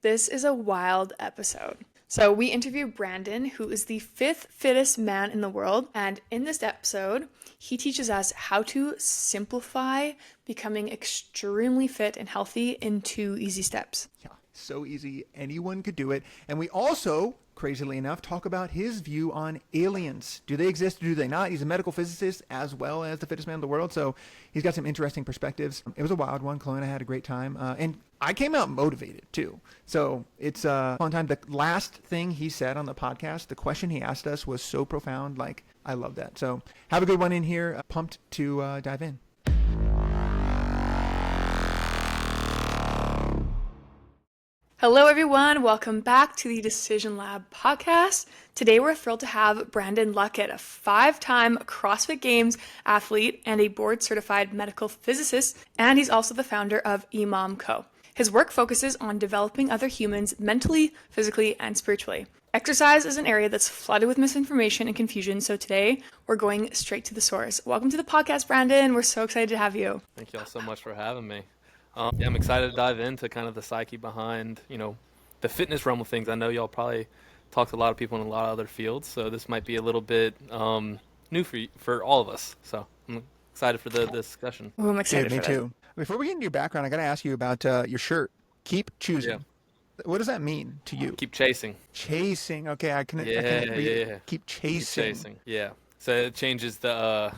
This is a wild episode. So we interview Brandon, who is the fifth fittest man in the world. And in this episode, he teaches us how to simplify becoming extremely fit and healthy in 2 easy steps. Yeah, so easy. Anyone could do it. And we also, crazily enough, talk about his view on aliens. Do they exist or do they not? He's a medical physicist as well as the fittest man in the world. So he's got some interesting perspectives. It was a wild one. Chloe and I had a great time. And I came out motivated too. So it's a fun time. The last thing he said on the podcast, the question he asked us was so profound. Like, I love that. So have a good one in here. Pumped to dive in. Hello, everyone. Welcome back to the Decision Lab podcast. Today, we're thrilled to have Brandon Luckett, a 5-time CrossFit Games athlete and a board-certified medical physicist, and he's also the founder of EMOM Co. His work focuses on developing other humans mentally, physically, and spiritually. Exercise is an area that's flooded with misinformation and confusion, so today, we're going straight to the source. Welcome to the podcast, Brandon. We're so excited to have you. Thank you all so much for having me. I'm excited to dive into kind of the psyche behind, the fitness realm of things. I know y'all probably talk to a lot of people in a lot of other fields, so this might be a little bit new for all of us. So I'm excited for the discussion. Oh, I'm excited Me for too. Before we get into your background, I got to ask you about your shirt. Keep choosing. Yeah. What does that mean to you? Keep chasing. Chasing. Okay, I can read it. Keep chasing. Keep chasing. Yeah. So it changes the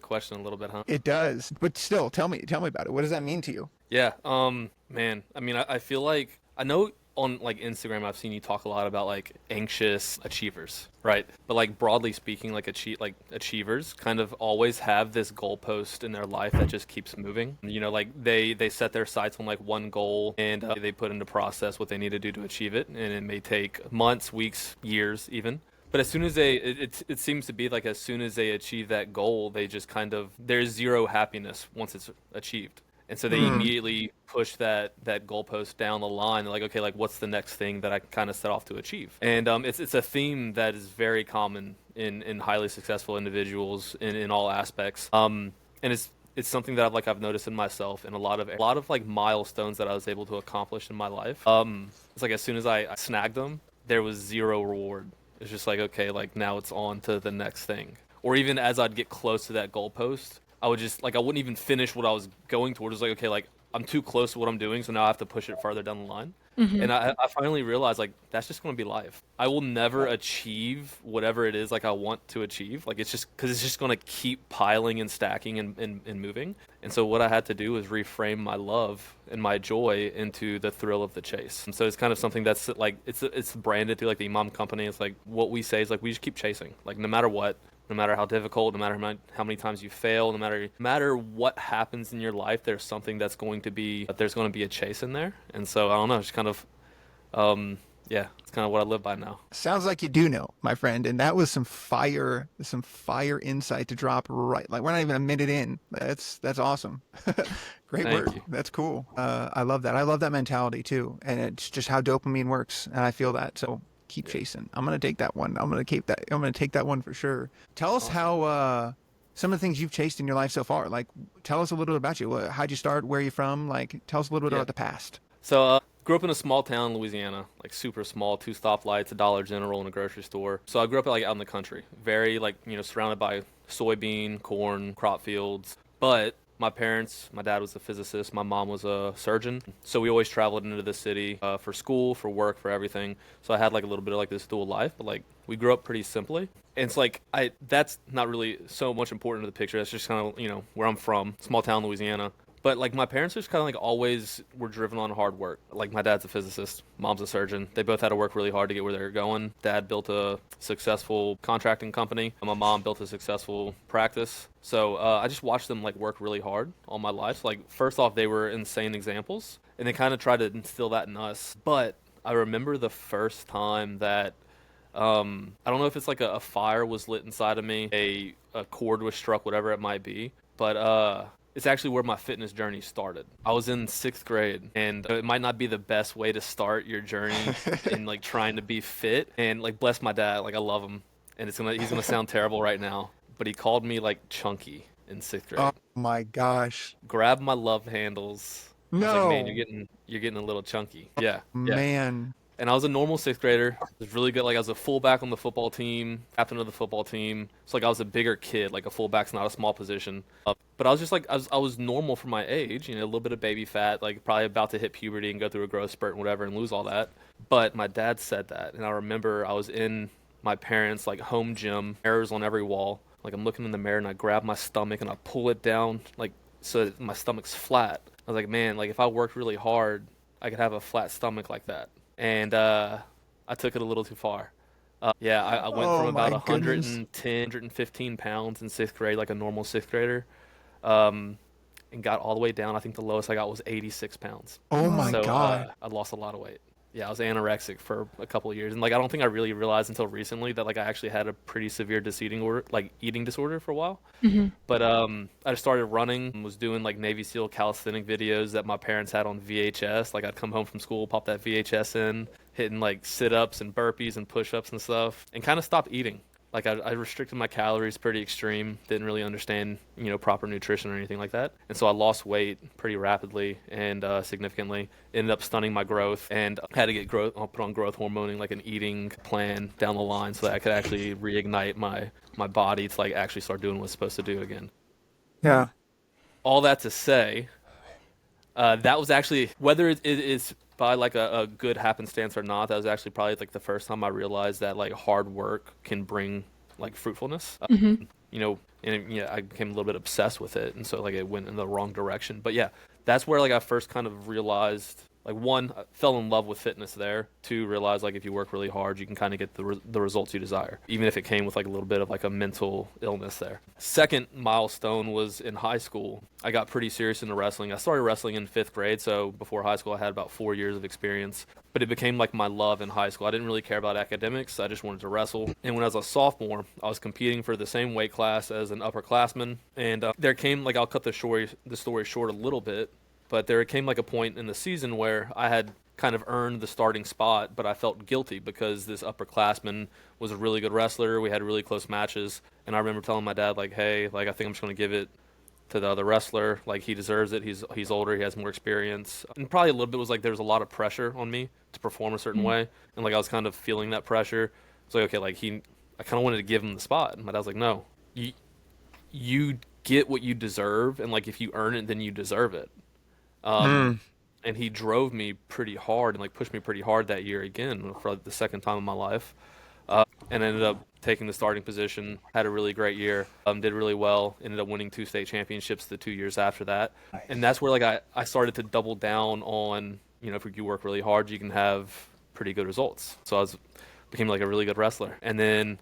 question a little bit, huh? It does. But still, tell me about it. What does that mean to you? Yeah. Man. I mean, I feel like I know on like Instagram I've seen you talk a lot about like anxious achievers, right? But like broadly speaking, like achievers kind of always have this goalpost in their life that just keeps moving. Like they set their sights on like one goal and they put into process what they need to do to achieve it, and it may take months, weeks, years even. But as soon as it seems to be like as soon as they achieve that goal, they just kind of, there's zero happiness once it's achieved. And so they immediately push that goalpost down the line. They're like, okay, like what's the next thing that I kind of set off to achieve? And it's a theme that is very common in highly successful individuals in all aspects. And it's something that I've noticed in myself and a lot of like milestones that I was able to accomplish in my life. It's like as soon as I snagged them, there was zero reward. It's just like, okay, like now it's on to the next thing. Or even as I'd get close to that goalpost, I would just, like, I wouldn't even finish what I was going towards. It's like, okay, like, I'm too close to what I'm doing, so now I have to push it farther down the line. Mm-hmm. And I finally realized, like, that's just going to be life. I will never achieve whatever it is, like, I want to achieve. Like, it's just, because it's just going to keep piling and stacking and moving. And so what I had to do was reframe my love and my joy into the thrill of the chase. And so it's kind of something that's, like, it's branded through, like, the EMOM Company. It's, like, what we say is, like, we just keep chasing. Like, no matter what. No matter how difficult, no matter how many times you fail, no matter what happens in your life, there's going to be a chase in there. And so I don't know, it's kind of, it's kind of what I live by now. Sounds like you do know, my friend. And that was some fire insight to drop right. Like we're not even a minute in. That's awesome. Great Thank work. you. That's cool. I love that. I love that mentality too. And it's just how dopamine works. And I feel that. So keep chasing. I'm going to take that one. I'm going to take that one for sure. Tell us how, some of the things you've chased in your life so far. Like, tell us a little bit about you. How'd you start? Where are you from? Like, tell us a little bit about the past. So, grew up in a small town in Louisiana, like super small, 2 stoplights, a Dollar General, and a grocery store. So I grew up like out in the country, very surrounded by soybean, corn, crop fields. But my dad was a physicist, my mom was a surgeon. So we always traveled into the city for school, for work, for everything. So I had like a little bit of like this dual life, but like we grew up pretty simply. And it's like, that's not really so much important to the picture. That's just kind of, where I'm from, small town, Louisiana. But like my parents just kind of like always were driven on hard work. Like my dad's a physicist, mom's a surgeon. They both had to work really hard to get where they were going. Dad built a successful contracting company. And my mom built a successful practice. So I just watched them like work really hard all my life. So, like first off, they were insane examples, and they kind of tried to instill that in us. But I remember the first time that I don't know if it's like a fire was lit inside of me, a chord was struck, whatever it might be. But it's actually where my fitness journey started. I was in 6th grade, and it might not be the best way to start your journey in like trying to be fit. And like, bless my dad, like I love him, and he's gonna sound terrible right now, but he called me like chunky in 6th grade. Oh my gosh. Grabbed my love handles I was like, man, No. you're getting a little chunky. Yeah, yeah. Man. And I was a normal sixth grader. I was really good. Like I was a fullback on the football team, captain of the football team. So like I was a bigger kid. Like a fullback's not a small position. But I was just like I was normal for my age. A little bit of baby fat. Like probably about to hit puberty and go through a growth spurt and whatever and lose all that. But my dad said that, and I remember I was in my parents' like home gym, mirrors on every wall. Like I'm looking in the mirror and I grab my stomach and I pull it down like so that my stomach's flat. I was like, man, like if I worked really hard, I could have a flat stomach like that. And I took it a little too far. Yeah, I went from Oh about my goodness. 110, 115 pounds in sixth grade, like a normal sixth grader, um, and got all the way down. I think the lowest I got was 86 pounds. Oh my So God. I lost a lot of weight. Yeah, I was anorexic for a couple of years, and like I don't think I really realized until recently that like I actually had a pretty severe diseating order, like eating disorder for a while. But I just started running and was doing like Navy SEAL calisthenic videos that my parents had on VHS. Like I'd come home from school, pop that VHS in, hitting like sit-ups and burpees and push-ups and stuff, and kind of stopped eating. Like I restricted my calories pretty extreme. Didn't really understand, proper nutrition or anything like that. And so I lost weight pretty rapidly and significantly. Ended up stunning my growth and had to get put on growth hormone, like an eating plan down the line, so that I could actually reignite my body to like actually start doing what it's supposed to do again. Yeah. All that to say, that was actually whether it is by like a good happenstance or not. That was actually probably like the first time I realized that like hard work can bring like fruitfulness. And yeah, I became a little bit obsessed with it, and so like it went in the wrong direction. But yeah, that's where like I first kind of realized like one, I fell in love with fitness there. Two, realized like if you work really hard, you can kind of get the results you desire, even if it came with like a little bit of like a mental illness there. Second milestone was in high school. I got pretty serious into wrestling. I started wrestling in fifth grade, so before high school, I had about 4 years of experience. But it became like my love in high school. I didn't really care about academics. I just wanted to wrestle. And when I was a sophomore, I was competing for the same weight class as an upperclassman. And there came like I'll cut the story short a little bit. But there came like a point in the season where I had kind of earned the starting spot, but I felt guilty because this upperclassman was a really good wrestler. We had really close matches. And I remember telling my dad, like, hey, like I think I'm just going to give it to the other wrestler. Like he deserves it. He's older. He has more experience. And probably a little bit was like there was a lot of pressure on me to perform a certain way. And like I was kind of feeling that pressure. It's like, okay, like I kind of wanted to give him the spot. And my dad's like, no, you get what you deserve. And like if you earn it, then you deserve it. And he drove me pretty hard and like pushed me pretty hard that year again for like, the second time in my life. And ended up taking the starting position, had a really great year, did really well, ended up winning 2 state championships the 2 years after that. Nice. And that's where like I started to double down on, if you work really hard, you can have pretty good results. So became like a really good wrestler. And then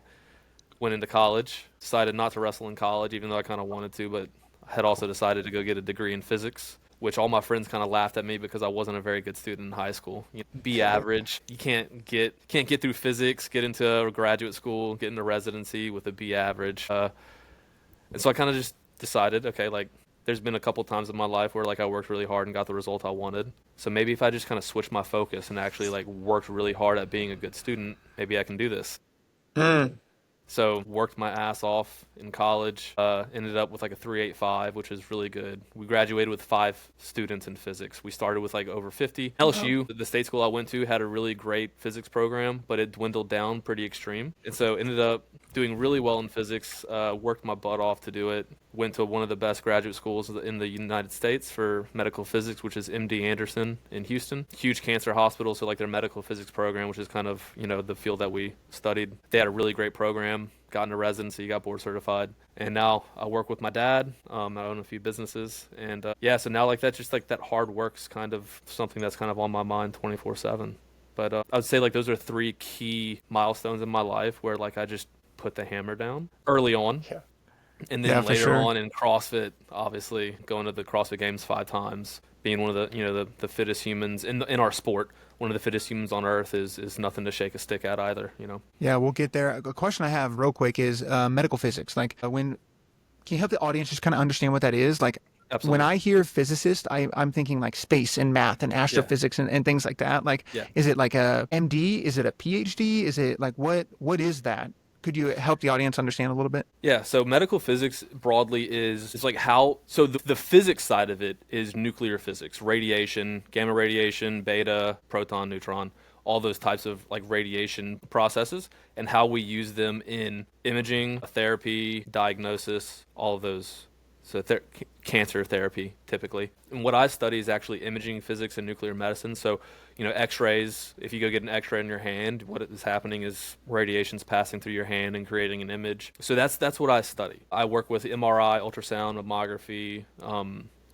went into college, decided not to wrestle in college, even though I kind of wanted to, but I had also decided to go get a degree in physics, which all my friends kind of laughed at me because I wasn't a very good student in high school. Be average. You can't get through physics, get into a graduate school, get into residency with a B average. And so I kind of just decided, okay, like there's been a couple times in my life where like I worked really hard and got the result I wanted. So maybe if I just kind of switch my focus and actually like worked really hard at being a good student, maybe I can do this. So worked my ass off in college, ended up with like a 3.85, which is really good. We graduated with 5 students in physics. We started with like over 50. LSU, the state school I went to, had a really great physics program, but it dwindled down pretty extreme. And so ended up doing really well in physics, worked my butt off to do it. Went to one of the best graduate schools in the United States for medical physics, which is MD Anderson in Houston. Huge cancer hospital, so like their medical physics program, which is kind of, the field that we studied. They had a really great program, got into residency, got board certified. And now I work with my dad. I own a few businesses. And so now like that's just like that hard work's kind of something that's kind of on my mind 24/7. But I would say like those are 3 key milestones in my life where like I just put the hammer down early on. Yeah. And then later on in CrossFit, obviously going to the CrossFit Games 5 times, being one of the the fittest humans in our sport, one of the fittest humans on earth is nothing to shake a stick at either. Yeah, we'll get there. A question I have real quick is medical physics. Like can you help the audience just kind of understand what that is? Like Absolutely. When I hear physicist, I'm thinking like space and math and astrophysics and things like that. Like, is it like a MD? Is it a PhD? Is it like what is that? Could you help the audience understand a little bit? Yeah, so medical physics broadly is like how so the physics side of it is nuclear physics, radiation, gamma radiation, beta, proton, neutron, all those types of like radiation processes and how we use them in imaging, therapy, diagnosis, all of those. So cancer therapy typically. And what I study is actually imaging physics and nuclear medicine. So, x-rays, if you go get an x-ray in your hand, what is happening is radiation's passing through your hand and creating an image. So that's what I study. I work with MRI, ultrasound, mammography,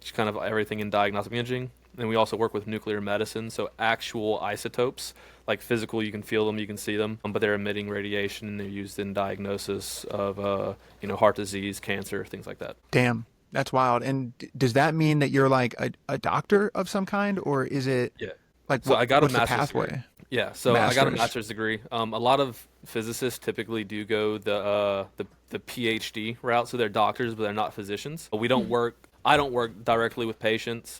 just kind of everything in diagnostic imaging. And we also work with nuclear medicine, so actual isotopes, like physical, you can feel them, you can see them, but they're emitting radiation and they're used in diagnosis of, heart disease, cancer, things like that. Damn, that's wild. And does that mean that you're like a doctor of some kind, or is it Yeah. like So I got a what's the master's pathway? degree. Yeah, so I got a Master's. master's degree. A lot of physicists typically do go the PhD route, so they're doctors, but they're not physicians. We don't work. I don't work directly with patients.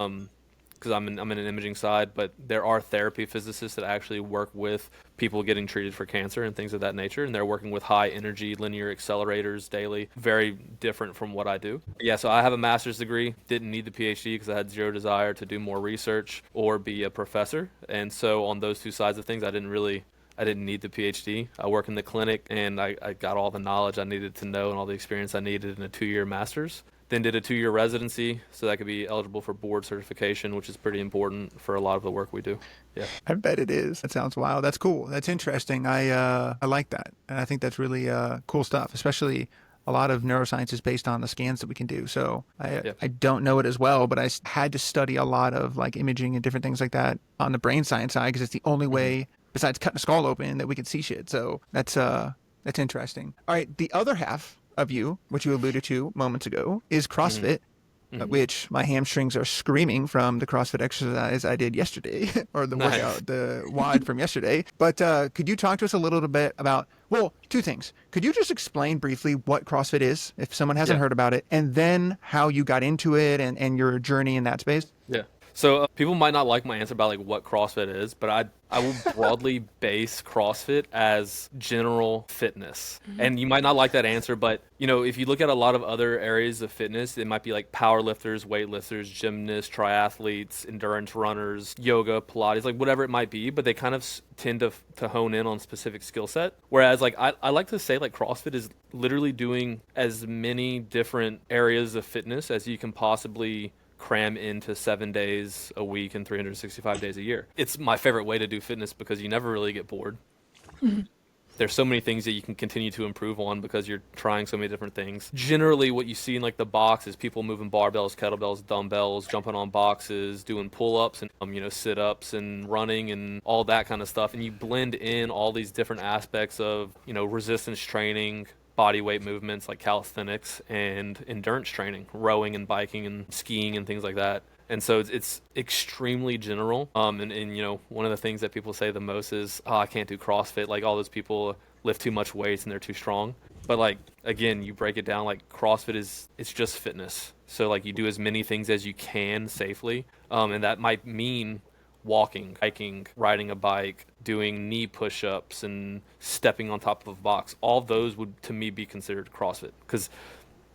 Because I'm in an imaging side, but there are therapy physicists that actually work with people getting treated for cancer and things of that nature, and they're working with high energy linear accelerators daily. Very different from what I do. Yeah, so I have a master's degree. Didn't need the PhD because I had zero desire to do more research or be a professor, and so on those two sides of things, I didn't need the PhD. I work in the clinic, and I got all the knowledge I needed to know and all the experience I needed in a 2-year master's. Then did a 2-year residency so that I could be eligible for board certification, which is pretty important for a lot of the work we do. Yeah. I bet it is. That sounds wild. That's cool. That's interesting. I like that. And I think that's really cool stuff, especially a lot of neuroscience is based on the scans that we can do. So I don't know it as well, but I had to study a lot of like imaging and different things like that on the brain science side because it's the only way besides cutting a skull open that we can see shit. So that's interesting. All right. The other half of you, which you alluded to moments ago, is CrossFit, which my hamstrings are screaming from the CrossFit exercise I did yesterday, or the workout, the WOD from yesterday. But could you talk to us a little bit about, well, two things. Could you just explain briefly what CrossFit is, if someone hasn't heard about it, and then how you got into it and your journey in that space? Yeah. So people might not like my answer about like what CrossFit is, but I will broadly base CrossFit as general fitness. And you might not like that answer, but if you look at a lot of other areas of fitness, it might be like power lifters, weightlifters, gymnasts, triathletes, endurance runners, yoga, Pilates, like whatever it might be, but they kind of tend to hone in on specific skill set. Whereas like I like to say like CrossFit is literally doing as many different areas of fitness as you can possibly cram into 7 days a week and 365 days a year. It's my favorite way to do fitness because you never really get bored. There's so many things that you can continue to improve on because you're trying so many different things. Generally, what you see in like the box is people moving barbells, kettlebells, dumbbells, jumping on boxes, doing pull-ups and sit-ups and running and all that kind of stuff. And you blend in all these different aspects of resistance training, body weight movements like calisthenics and endurance training, rowing and biking and skiing and things like that. And so it's extremely general. And one of the things that people say the most is, oh, I can't do CrossFit. Like all those people lift too much weights and they're too strong. But like, again, you break it down, like CrossFit it's just fitness. So like you do as many things as you can safely. And that might mean walking, hiking, riding a bike, doing knee push-ups and stepping on top of a box. All those would to me be considered CrossFit because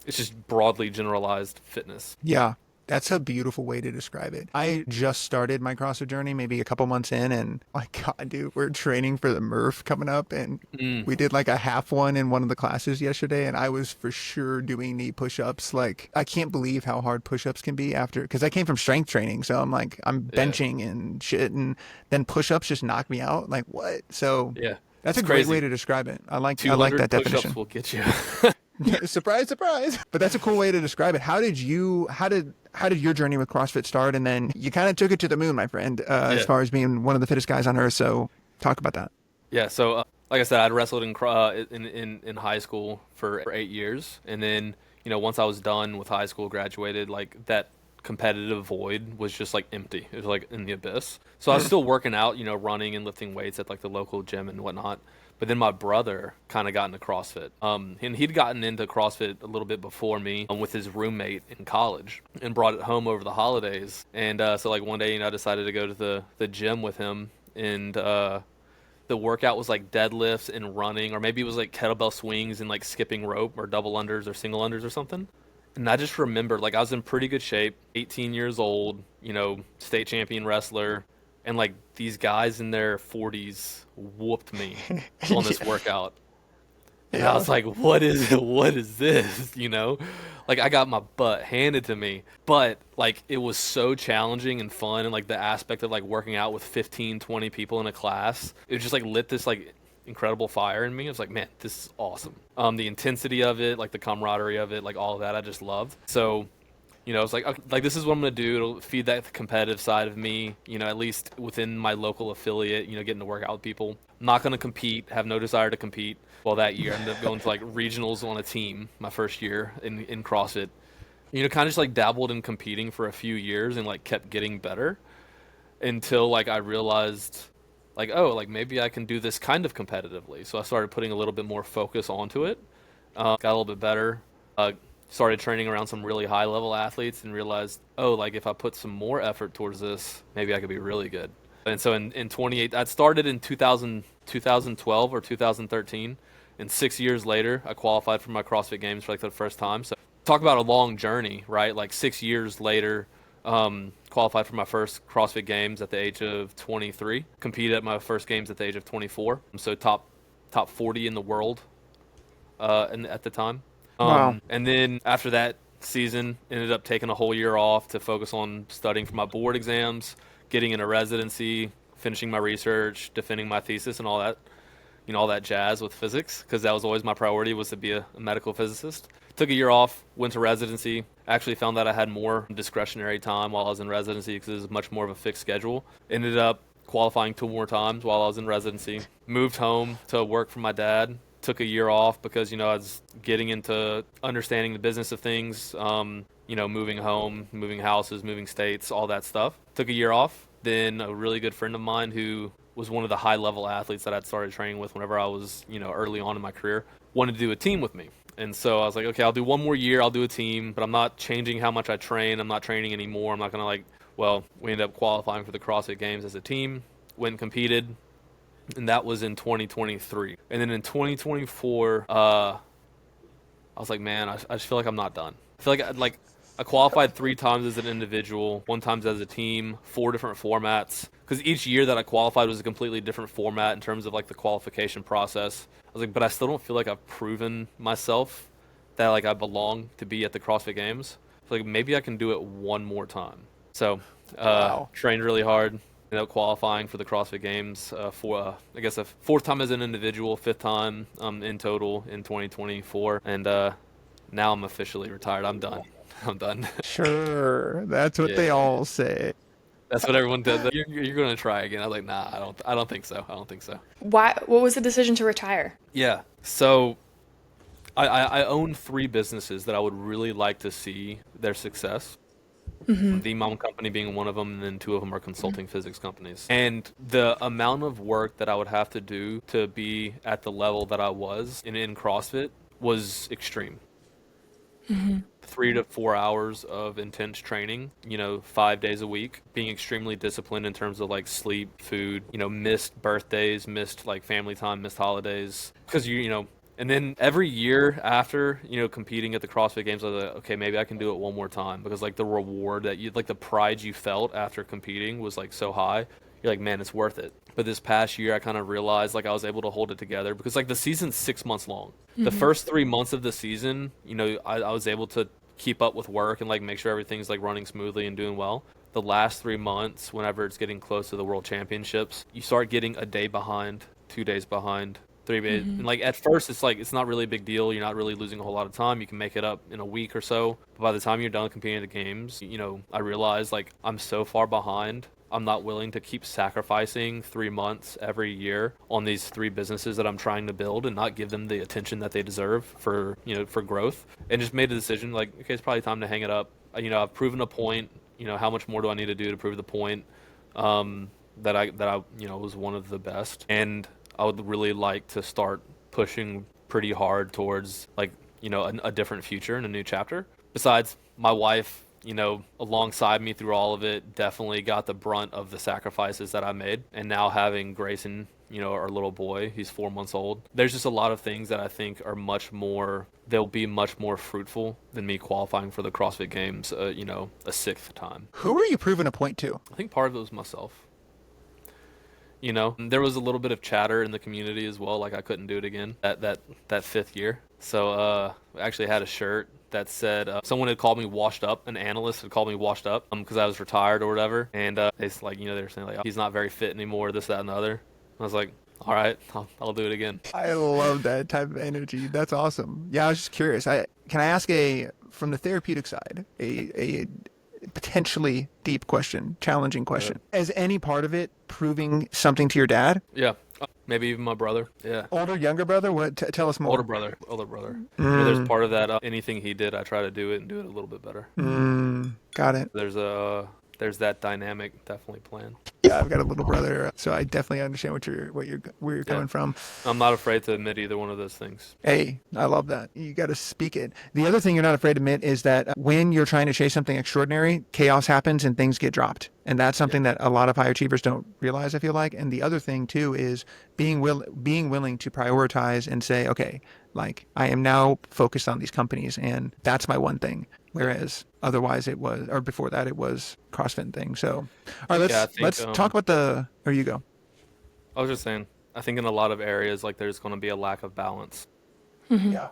it's just broadly generalized fitness. Yeah. That's a beautiful way to describe it. I just started my CrossFit journey maybe a couple months in, and my God, dude, we're training for the Murph coming up, and we did like a half one in one of the classes yesterday, and I was for sure doing knee push-ups. Like, I can't believe how hard push-ups can be after, because I came from strength training, so I'm benching and shit, and then push-ups just knock me out. Like, what? So that's a great way to describe it. I like that definition. Push-ups will get you. Surprise, surprise. But that's a cool way to describe it. How did your journey with CrossFit start? And then you kind of took it to the moon, my friend, as far as being one of the fittest guys on earth. So talk about that. Yeah. So like I said, I'd wrestled in high school for 8 years. And then, once I was done with high school, graduated, like that competitive void was just like empty. It was like in the abyss. So I was still working out, running and lifting weights at like the local gym and whatnot. But then my brother kind of got into CrossFit. And he'd gotten into CrossFit a little bit before me with his roommate in college and brought it home over the holidays. And so like one day, I decided to go to the gym with him. And the workout was like deadlifts and running, or maybe it was like kettlebell swings and like skipping rope or double unders or single unders or something. And I just remember like I was in pretty good shape, 18 years old, state champion wrestler, and like these guys in their 40s whooped me on this Yeah. workout. And I Yeah. was like, what is this? Like I got my butt handed to me, but like it was so challenging and fun. And like the aspect of like working out with 15, 20 people in a class, it just like lit this like incredible fire in me. I was like, man, this is awesome. The intensity of it, like the camaraderie of it, like all of that, I just loved. So, it's like, okay, like this is what I'm gonna do. It'll feed that competitive side of me, at least within my local affiliate, getting to work out with people. I'm not gonna compete, have no desire to compete. Well, that year I ended up going to like regionals on a team my first year in CrossFit. Kind of just like dabbled in competing for a few years and like kept getting better until like I realized like, oh, like maybe I can do this kind of competitively. So I started putting a little bit more focus onto it. Got a little bit better. Uh, Started training around some really high level athletes and realized, oh, like if I put some more effort towards this, maybe I could be really good. And so in 28, I started in 2012 or 2013. And 6 years later, I qualified for my CrossFit Games for like the first time. So talk about a long journey, right? Like 6 years later, qualified for my first CrossFit Games at the age of 23. Competed at my first games at the age of 24. So top 40 in the world at the time. Wow. And then after that season, ended up taking a whole year off to focus on studying for my board exams, getting into residency, finishing my research, defending my thesis, and all that, all that jazz with physics, because that was always my priority, was to be a medical physicist. Took a year off, went to residency. Actually found that I had more discretionary time while I was in residency because it was much more of a fixed schedule. Ended up qualifying 2 more times while I was in residency. Moved home to work for my dad. Took a year off because I was getting into understanding the business of things, moving home, moving houses, moving states, all that stuff. Took a year off. Then a really good friend of mine who was one of the high level athletes that I'd started training with whenever I was early on in my career, wanted to do a team with me. And so I was like, okay, I'll do one more year, I'll do a team, but I'm not changing how much I train. I'm not training anymore. I'm not gonna we ended up qualifying for the CrossFit Games as a team, went and competed, and that was in 2023. And then in 2024, I was like, man, I just feel like I'm not done. I feel like I qualified 3 times as an individual, 1 time as a team, 4 different formats. Because each year that I qualified was a completely different format in terms of like the qualification process. I was like, but I still don't feel like I've proven myself that like I belong to be at the CrossFit Games. So like maybe I can do it one more time. So Wow. trained really hard. Ended up qualifying for the CrossFit Games for I guess a 4th time as an individual, 5th time in total in 2024, and now I'm officially retired. I'm done. I'm done. Sure. That's what they Yeah, all say. that's what everyone does. You're going to try again. I was like, nah, I don't think so. I don't think so. Why? What was the decision to retire? Yeah. So I own 3 businesses that I would really like to see their success. The EMOM Company being one of them, and then 2 of them are consulting physics companies. And the amount of work that I would have to do to be at the level that I was in CrossFit was extreme. 3 to 4 hours of intense training, 5 days a week, being extremely disciplined in terms of like sleep, food, missed birthdays, missed like family time, missed holidays. Because and then every year after, competing at the CrossFit Games, I was like, okay, maybe I can do it one more time, because like the reward that you like, the pride you felt after competing was like so high. You're like, man, it's worth it. But this past year, I kind of realized like I was able to hold it together, because like the season's 6 months long. The first 3 months of the season, I was able to keep up with work and like make sure everything's like running smoothly and doing well. The last 3 months, whenever it's getting close to the World Championships, you start getting a day behind, 2 days behind, 3 days. And like at first, it's like it's not really a big deal. You're not really losing a whole lot of time. You can make it up in a week or so. But by the time you're done competing at the games, I realized like I'm so far behind. I'm not willing to keep sacrificing 3 months every year on these 3 businesses that I'm trying to build and not give them the attention that they deserve for growth. And just made a decision like, okay, it's probably time to hang it up. I've proven a point. How much more do I need to do to prove the point that I was one of the best. And I would really like to start pushing pretty hard towards like, a different future and a new chapter. Besides, my wife, alongside me through all of it, definitely got the brunt of the sacrifices that I made. And now having Grayson, our little boy. He's 4 months old. There's just a lot of things that I think are they'll be much more fruitful than me qualifying for the CrossFit Games, a sixth time. Who are you proving a point to? I think part of it was myself. There was a little bit of chatter in the community as well, like I couldn't do it again that fifth year. So I actually had a shirt that said someone had called me washed up, an analyst had called me washed up because I was retired or whatever, and they were saying like, oh, he's not very fit anymore, this, that, and the other. I was like, all right, I'll do it again. I love that type of energy. That's awesome. Yeah, I was just curious. Can I ask from the therapeutic side, a potentially deep question, challenging question? Is any part of it proving something to your dad? Yeah. Maybe even my brother. Yeah. Older, younger brother? What? Tell us more. Older brother. I mean, there's part of that. Anything he did, I try to do it and do it a little bit better. Got it. There's that dynamic definitely playing. Yeah, I've got a little brother, so I definitely understand where you're coming from. I'm not afraid to admit either one of those things. Hey, I love that. You got to speak it. The other thing you're not afraid to admit is that when you're trying to chase something extraordinary, chaos happens and things get dropped. And that's something that a lot of high achievers don't realize, I feel like. And the other thing too is being willing to prioritize and say, okay, like I am now focused on these companies and that's my one thing. Whereas otherwise before that it was CrossFit thing. So, all right, let's talk about or you go. I was just saying, I think in a lot of areas, like there's going to be a lack of balance. Yeah.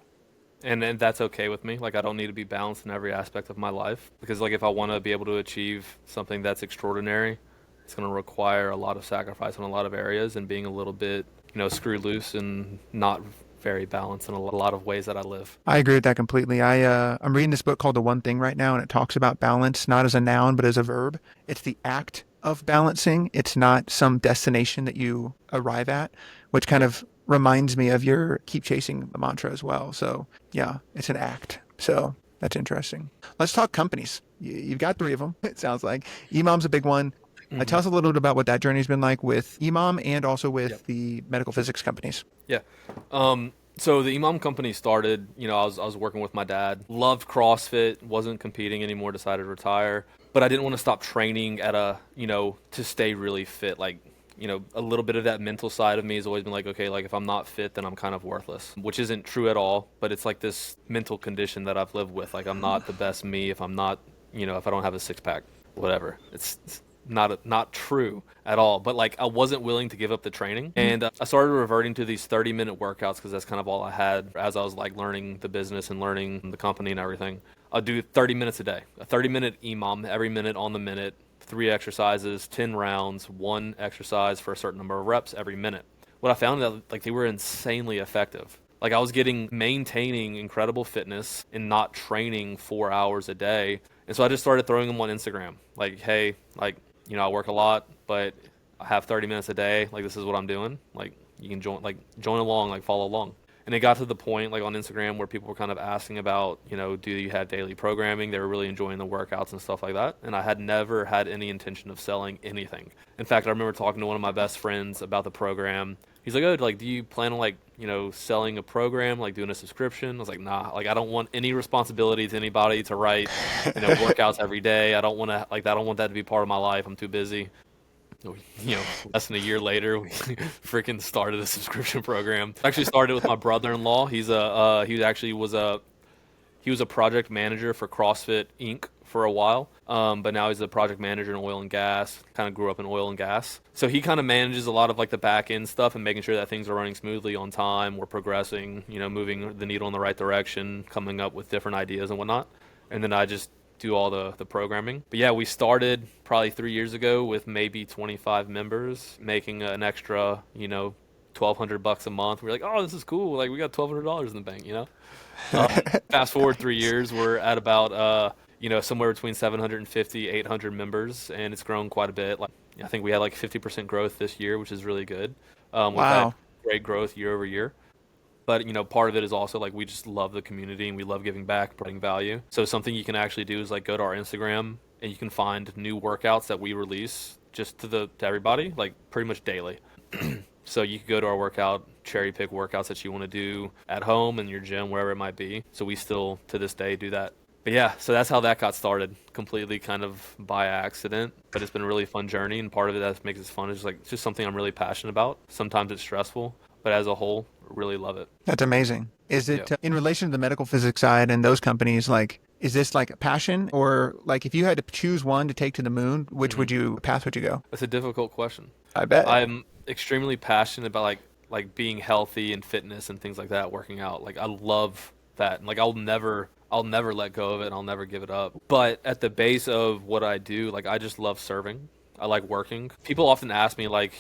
And that's okay with me. Like I don't need to be balanced in every aspect of my life because like if I want to be able to achieve something that's extraordinary, it's going to require a lot of sacrifice in a lot of areas and being a little bit, screwed loose and not very balanced in a lot of ways that I live. I agree with that completely. I'm reading this book called The One Thing right now, and it talks about balance, not as a noun, but as a verb. It's the act of balancing. It's not some destination that you arrive at, which kind of reminds me of your keep chasing the mantra as well. So yeah, it's an act. So that's interesting. Let's talk companies. You've got 3 of them, it sounds like. EMOM's a big one. Tell us a little bit about what that journey's been like with EMOM and also with the medical physics companies. Yeah. So the EMOM Company started, I was working with my dad, loved CrossFit, wasn't competing anymore, decided to retire. But I didn't want to stop training to stay really fit. Like, a little bit of that mental side of me has always been like, okay, like if I'm not fit, then I'm kind of worthless, which isn't true at all. But it's like this mental condition that I've lived with. Like I'm not the best me if I'm not, if I don't have a 6-pack, whatever. It's not true at all, but like I wasn't willing to give up the training, and I started reverting to these 30-minute workouts because that's kind of all I had as I was like learning the business and learning the company and everything. I'll do 30 minutes a day, a 30-minute EMOM, every minute on the minute, 3 exercises, 10 rounds, 1 exercise for a certain number of reps every minute. What I found that like they were insanely effective. Like I was maintaining incredible fitness and not training 4 hours a day. And so I just started throwing them on Instagram. Like, hey, like, I work a lot, but I have 30 minutes a day. Like, this is what I'm doing. Like, you can join along, like follow along. And it got to the point like on Instagram where people were kind of asking about, do you have daily programming? They were really enjoying the workouts and stuff like that. And I had never had any intention of selling anything. In fact, I remember talking to one of my best friends about the program. He's like, oh, like, do you plan on selling a program, like doing a subscription? I was like, nah, like I don't want any responsibility to anybody to write, workouts every day. I don't want that to be part of my life. I'm too busy. Less than a year later, we freaking started a subscription program. I actually started with my brother-in-law. He was a project manager for CrossFit Inc. for a while, but now he's a project manager in oil and gas. Kind of grew up in oil and gas, so he kind of manages a lot of like the back end stuff and making sure that things are running smoothly on time. We're progressing, moving the needle in the right direction, coming up with different ideas and whatnot. And then I just do all the programming. But yeah, we started probably 3 years ago with maybe 25 members, making an extra, $1,200 a month. We're like, oh, this is cool. Like we got $1,200 in the bank, Fast forward 3 years, we're at about, somewhere between 750, 800 members, and it's grown quite a bit. Like I think we had like 50% growth this year, which is really good. We've had great growth year over year. But, part of it is also like we just love the community and we love giving back, providing value. So something you can actually do is like go to our Instagram and you can find new workouts that we release just to everybody, like pretty much daily. So you can go to our workout, cherry pick workouts that you want to do at home, in your gym, wherever it might be. So we still, to this day, do that. But yeah, so that's how that got started, completely kind of by accident. But it's been a really fun journey, and part of it that makes it fun is like it's just something I'm really passionate about. Sometimes it's stressful, but as a whole, really love it. That's amazing. Is Yeah. it in relation to the medical physics side and those companies, like, is this like a passion, or like if you had to choose one to take to the moon, which hmm would you path would you go? That's a difficult question. I bet. I'm extremely passionate about like being healthy and fitness and things like that, working out. Like I love that. And like I'll never let go of it and I'll never give it up. But at the base of what I do, like I just love serving. I like working. People often ask me like,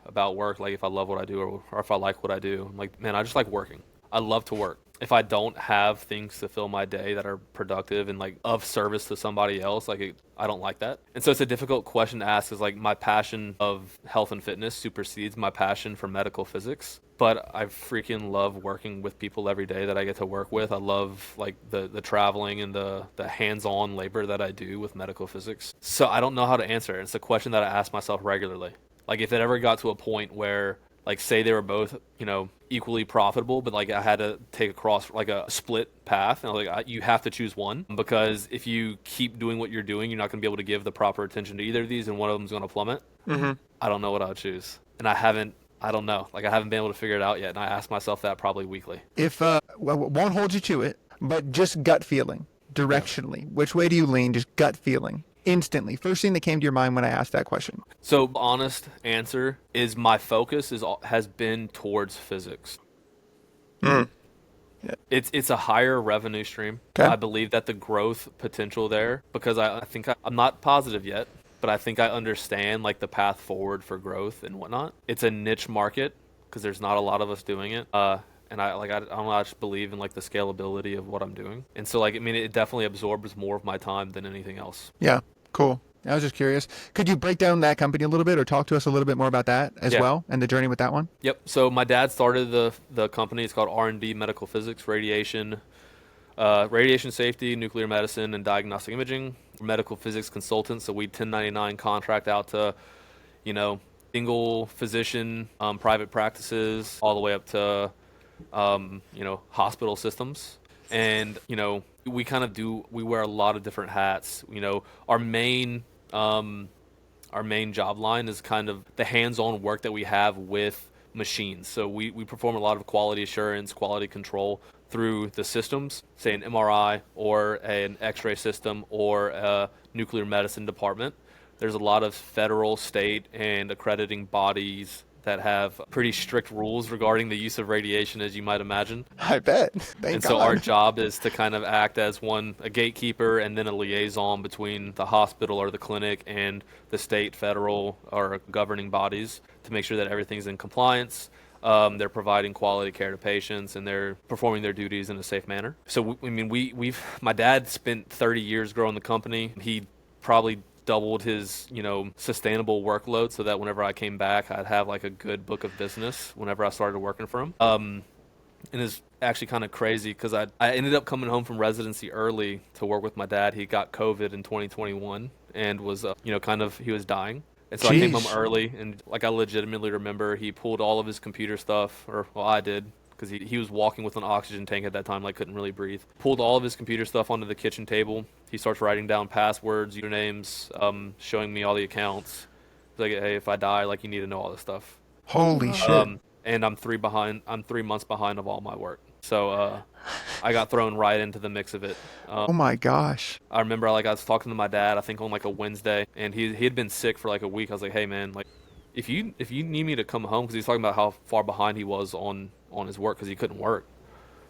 about work, like if I love what I do or if I like what I do. I'm like, man, I just like working. I love to work. If I don't have things to fill my day that are productive and like of service to somebody else, I don't like that. And so it's a difficult question to ask is like my passion of health and fitness supersedes my passion for medical physics. But I freaking love working with people every day that I get to work with. I love like the traveling and the hands-on labor that I do with medical physics. So I don't know how to answer it. It's a question that I ask myself regularly. Like if it ever got to a point where like say they were both, equally profitable, but like I had to take across like a split path, and I was like, you have to choose one because if you keep doing what you're doing, you're not going to be able to give the proper attention to either of these, and one of them's going to plummet. Mm-hmm. I don't know what I would choose, and I don't know. Like I haven't been able to figure it out yet, and I ask myself that probably weekly. If well, won't hold you to it, but just gut feeling, Yeah. directionally, which way do you lean? Just gut feeling, instantly. First thing that came to your mind when I asked that question. So honest answer is my focus has been towards physics. Mm. Yeah. It's a higher revenue stream. Okay. I believe that the growth potential there, because I think I'm not positive yet, but I think I understand like the path forward for growth and whatnot. It's a niche market because there's not a lot of us doing it. And I don't know, I just believe in like the scalability of what I'm doing. And so like, I mean, it definitely absorbs more of my time than anything else. Yeah. Cool. I was just curious. Could you break down that company a little bit or talk to us a little bit more about that as Yeah. well and the journey with that one? Yep. So my dad started the company. It's called R&D Medical Physics, radiation safety, nuclear medicine, and diagnostic imaging. We're medical physics consultants, so we 1099 contract out to, you know, single physician, private practices, all the way up to, hospital systems. And, we wear a lot of different hats. Our main job line is kind of the hands-on work that we have with machines. So we perform a lot of quality assurance, quality control through the systems, say an MRI or an X-ray system or a nuclear medicine department. There's a lot of federal, state, and accrediting bodies that have pretty strict rules regarding the use of radiation, as you might imagine. I bet. Thank And God. so our job is to kind of act as a gatekeeper and then a liaison between the hospital or the clinic and the state, federal, or governing bodies to make sure that everything's in compliance. They're providing quality care to patients and they're performing their duties in a safe manner. So, my dad spent 30 years growing the company. He probably doubled his, sustainable workload so that whenever I came back, I'd have like a good book of business whenever I started working for him. And it's actually kind of crazy because I ended up coming home from residency early to work with my dad. He got COVID in 2021 and was, he was dying. And so I came home Jeez. early and like I legitimately remember he pulled all of his computer stuff, or well, I did. Because he was walking with an oxygen tank at that time, like couldn't really breathe. Pulled all of his computer stuff onto the kitchen table. He starts writing down passwords, usernames, showing me all the accounts. He's like, hey, if I die, like you need to know all this stuff. Holy shit. And I'm 3 months behind of all my work. So I got thrown right into the mix of it. Oh my gosh. I remember like I was talking to my dad, I think on like a Wednesday, and he had been sick for like a week. I was like, hey man, like if you need me to come home, because he's talking about how far behind he was on his work because he couldn't work.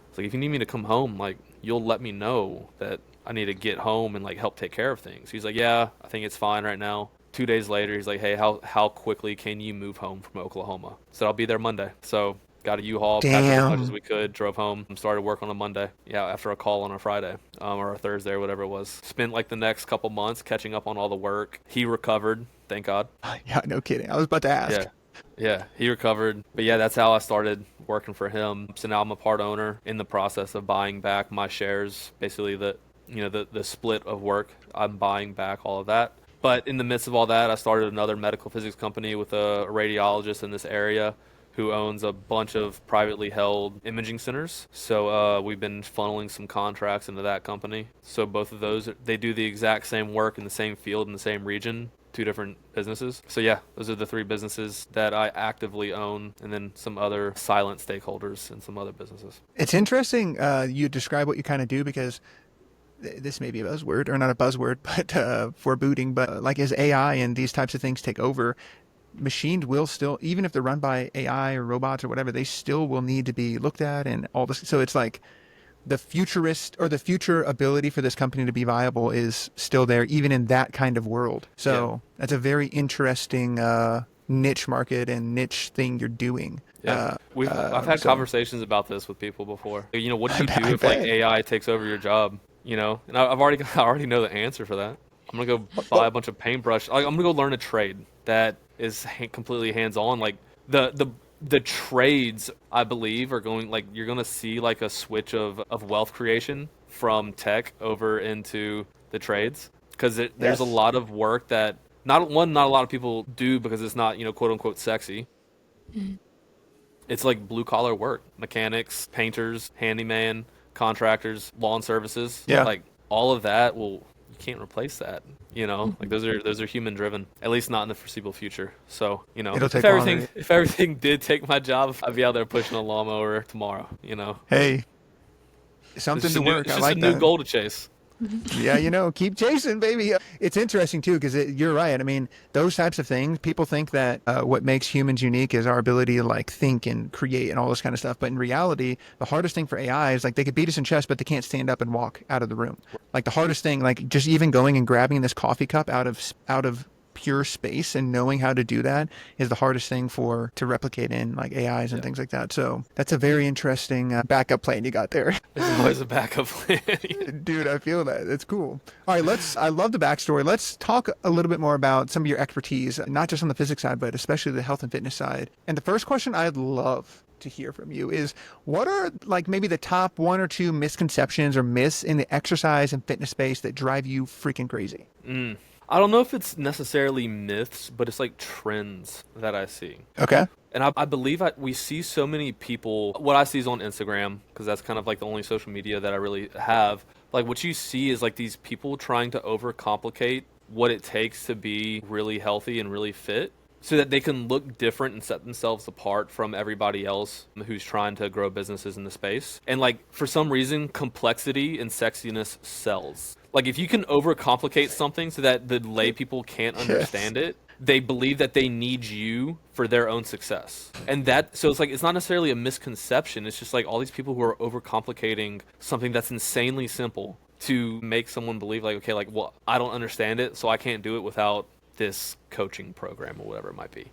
It's like if you need me to come home, like you'll let me know that I need to get home and like help take care of things. He's like, yeah, I think it's fine right now. 2 days later, he's like, hey, how quickly can you move home from Oklahoma? So I'll be there Monday. So got a U-Haul, packed up as much as we could, drove home, and started work on a Monday. Yeah, after a call on a Friday or a Thursday or whatever it was. Spent like the next couple months catching up on all the work. He recovered, thank God. Yeah, no kidding. I was about to ask. Yeah, he recovered. But yeah, that's how I started working for him. So now I'm a part owner in the process of buying back my shares. Basically the split of work, I'm buying back all of that. But in the midst of all that, I started another medical physics company with a radiologist in this area who owns a bunch of privately held imaging centers. So we've been funneling some contracts into that company. So both of those, they do the exact same work in the same field in the same region, two different businesses. So yeah, those are the three businesses that I actively own, and then some other silent stakeholders in some other businesses. It's interesting you describe what you kind of do, because this may be a buzzword, or not a buzzword, but for booting, but like as AI and these types of things take over, machines will still, even if they're run by AI or robots or whatever, they still will need to be looked at and all this. So it's like the futurist, or the future ability for this company to be viable is still there, even in that kind of world. So that's a very interesting niche market and niche thing you're doing. Yeah, I've had conversations about this with people before. You know, what do you do if like AI takes over your job? You know, and I already know the answer for that. I'm gonna go buy a bunch of paintbrush. Like, I'm gonna go learn a trade that is completely hands-on. Like the trades, I believe, are going, like, you're gonna see like a switch of wealth creation from tech over into the trades, because there's a lot of work that not a lot of people do because it's not, you know, quote unquote sexy. It's like blue collar work, mechanics, painters, handyman, contractors, lawn services. Yeah. Like all of that you can't replace that. You know, like those are human driven, at least not in the foreseeable future. So, you know, if everything did take my job, I'd be out there pushing a lawnmower tomorrow, you know. Hey, something to work. It's I just like a new that. goal to chase. Yeah, you know, keep chasing, baby. It's interesting too, because you're right. I mean, those types of things, people think that what makes humans unique is our ability to like think and create and all this kind of stuff. But in reality, the hardest thing for AI is like they could beat us in chess, but they can't stand up and walk out of the room. Like the hardest thing, like just even going and grabbing this coffee cup out of pure space and knowing how to do that is the hardest thing to replicate in like AIs and things like that. So that's a very interesting backup plan you got there. There's always a backup plan. Dude, I feel that. It's cool. All right, I love the backstory. Let's talk a little bit more about some of your expertise, not just on the physics side, but especially the health and fitness side. And the first question I'd love to hear from you is, what are like maybe the top one or two misconceptions or myths in the exercise and fitness space that drive you freaking crazy? I don't know if it's necessarily myths, but it's like trends that I see. Okay. And I believe we see so many people, what I see is on Instagram, because that's kind of like the only social media that I really have. Like what you see is like these people trying to overcomplicate what it takes to be really healthy and really fit, so that they can look different and set themselves apart from everybody else who's trying to grow businesses in the space. And like for some reason, complexity and sexiness sells. Like if you can overcomplicate something so that the lay people can't understand it, they believe that they need you for their own success. And so it's like, it's not necessarily a misconception. It's just like all these people who are overcomplicating something that's insanely simple to make someone believe like, okay, like, well, I don't understand it, so I can't do it without this coaching program or whatever it might be.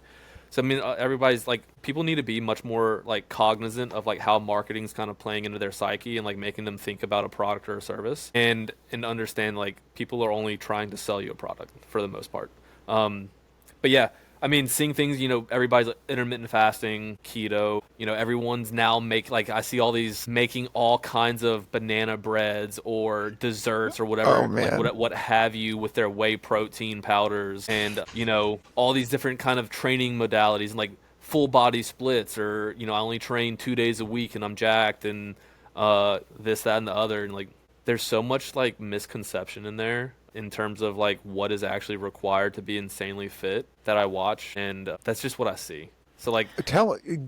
So I mean, everybody's like, people need to be much more like cognizant of like how marketing's kind of playing into their psyche and like making them think about a product or a service, and understand like people are only trying to sell you a product for the most part. But yeah, I mean, seeing things, you know, everybody's like intermittent fasting, keto, you know, everyone's now I see all these making all kinds of banana breads or desserts or whatever, like what have you, with their whey protein powders, and, you know, all these different kind of training modalities, and like full body splits, or, you know, I only train 2 days a week and I'm jacked, and this, that, and the other. And like, there's so much like misconception in there in terms of like what is actually required to be insanely fit that I watch, and that's just what I see. So like,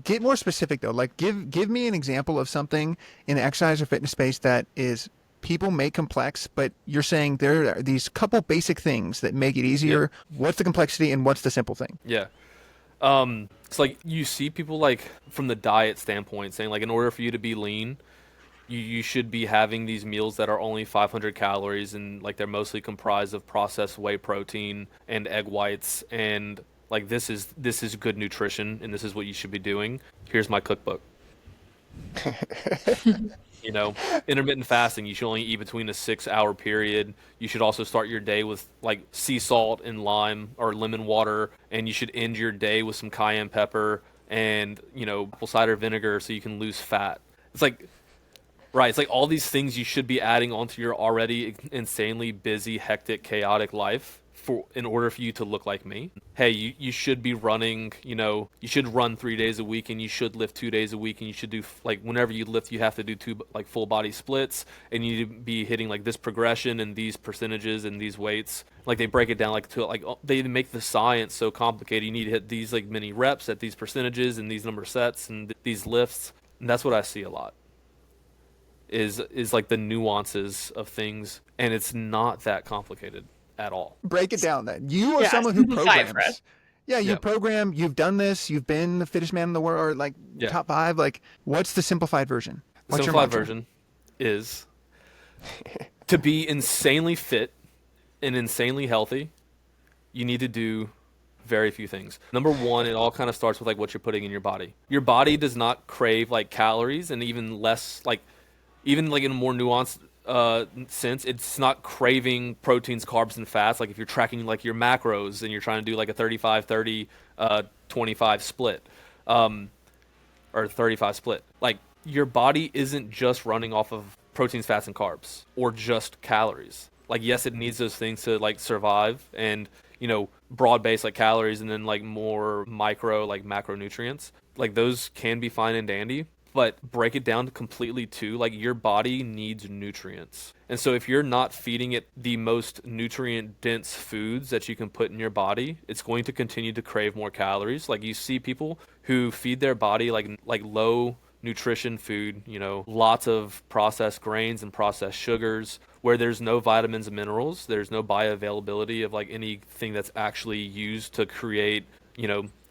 get more specific though. Like give me an example of something in the exercise or fitness space that is people make complex, but you're saying there are these couple basic things that make it easier. Yep. What's the complexity and what's the simple thing? Yeah. It's like you see people like from the diet standpoint saying like, in order for you to be lean, you should be having these meals that are only 500 calories, and like they're mostly comprised of processed whey protein and egg whites, and like this is good nutrition, and this is what you should be doing. Here's my cookbook. You know, intermittent fasting, you should only eat between a 6-hour period. You should also start your day with like sea salt and lime or lemon water, and you should end your day with some cayenne pepper and, you know, apple cider vinegar so you can lose fat. It's like, right, it's like all these things you should be adding onto your already insanely busy, hectic, chaotic life in order for you to look like me. Hey, you should be running, you should run 3 days a week, and you should lift 2 days a week, and you should do like whenever you lift, you have to do 2 like full body splits, and you need to be hitting like this progression and these percentages and these weights. Like they break it down like to like they make the science so complicated. You need to hit these like many reps at these percentages and these number of sets and these lifts. And that's what I see a lot. Is like the nuances of things, and it's not that complicated at all. Break it down then. You are someone who programs. Yeah, you Yep. program, you've done this, you've been the fittest man in the world, or like top 5. Like, what's the simplified version? What's your Simplified mantra? version is to be insanely fit and insanely healthy, you need to do very few things. Number one, it all kind of starts with like what you're putting in your body. Your body does not crave like calories, and even less like, even like in a more nuanced sense, it's not craving proteins, carbs, and fats. Like if you're tracking like your macros and you're trying to do like a 35-30 25 split, or 35 split, like your body isn't just running off of proteins, fats, and carbs, or just calories. Like yes, it needs those things to like survive, and broad base like calories, and then like more micro like macronutrients. Like those can be fine and dandy, but break it down completely too. Like your body needs nutrients. And so if you're not feeding it the most nutrient dense foods that you can put in your body, it's going to continue to crave more calories. Like you see people who feed their body like low nutrition food, lots of processed grains and processed sugars, where there's no vitamins and minerals, there's no bioavailability of like anything that's actually used to create,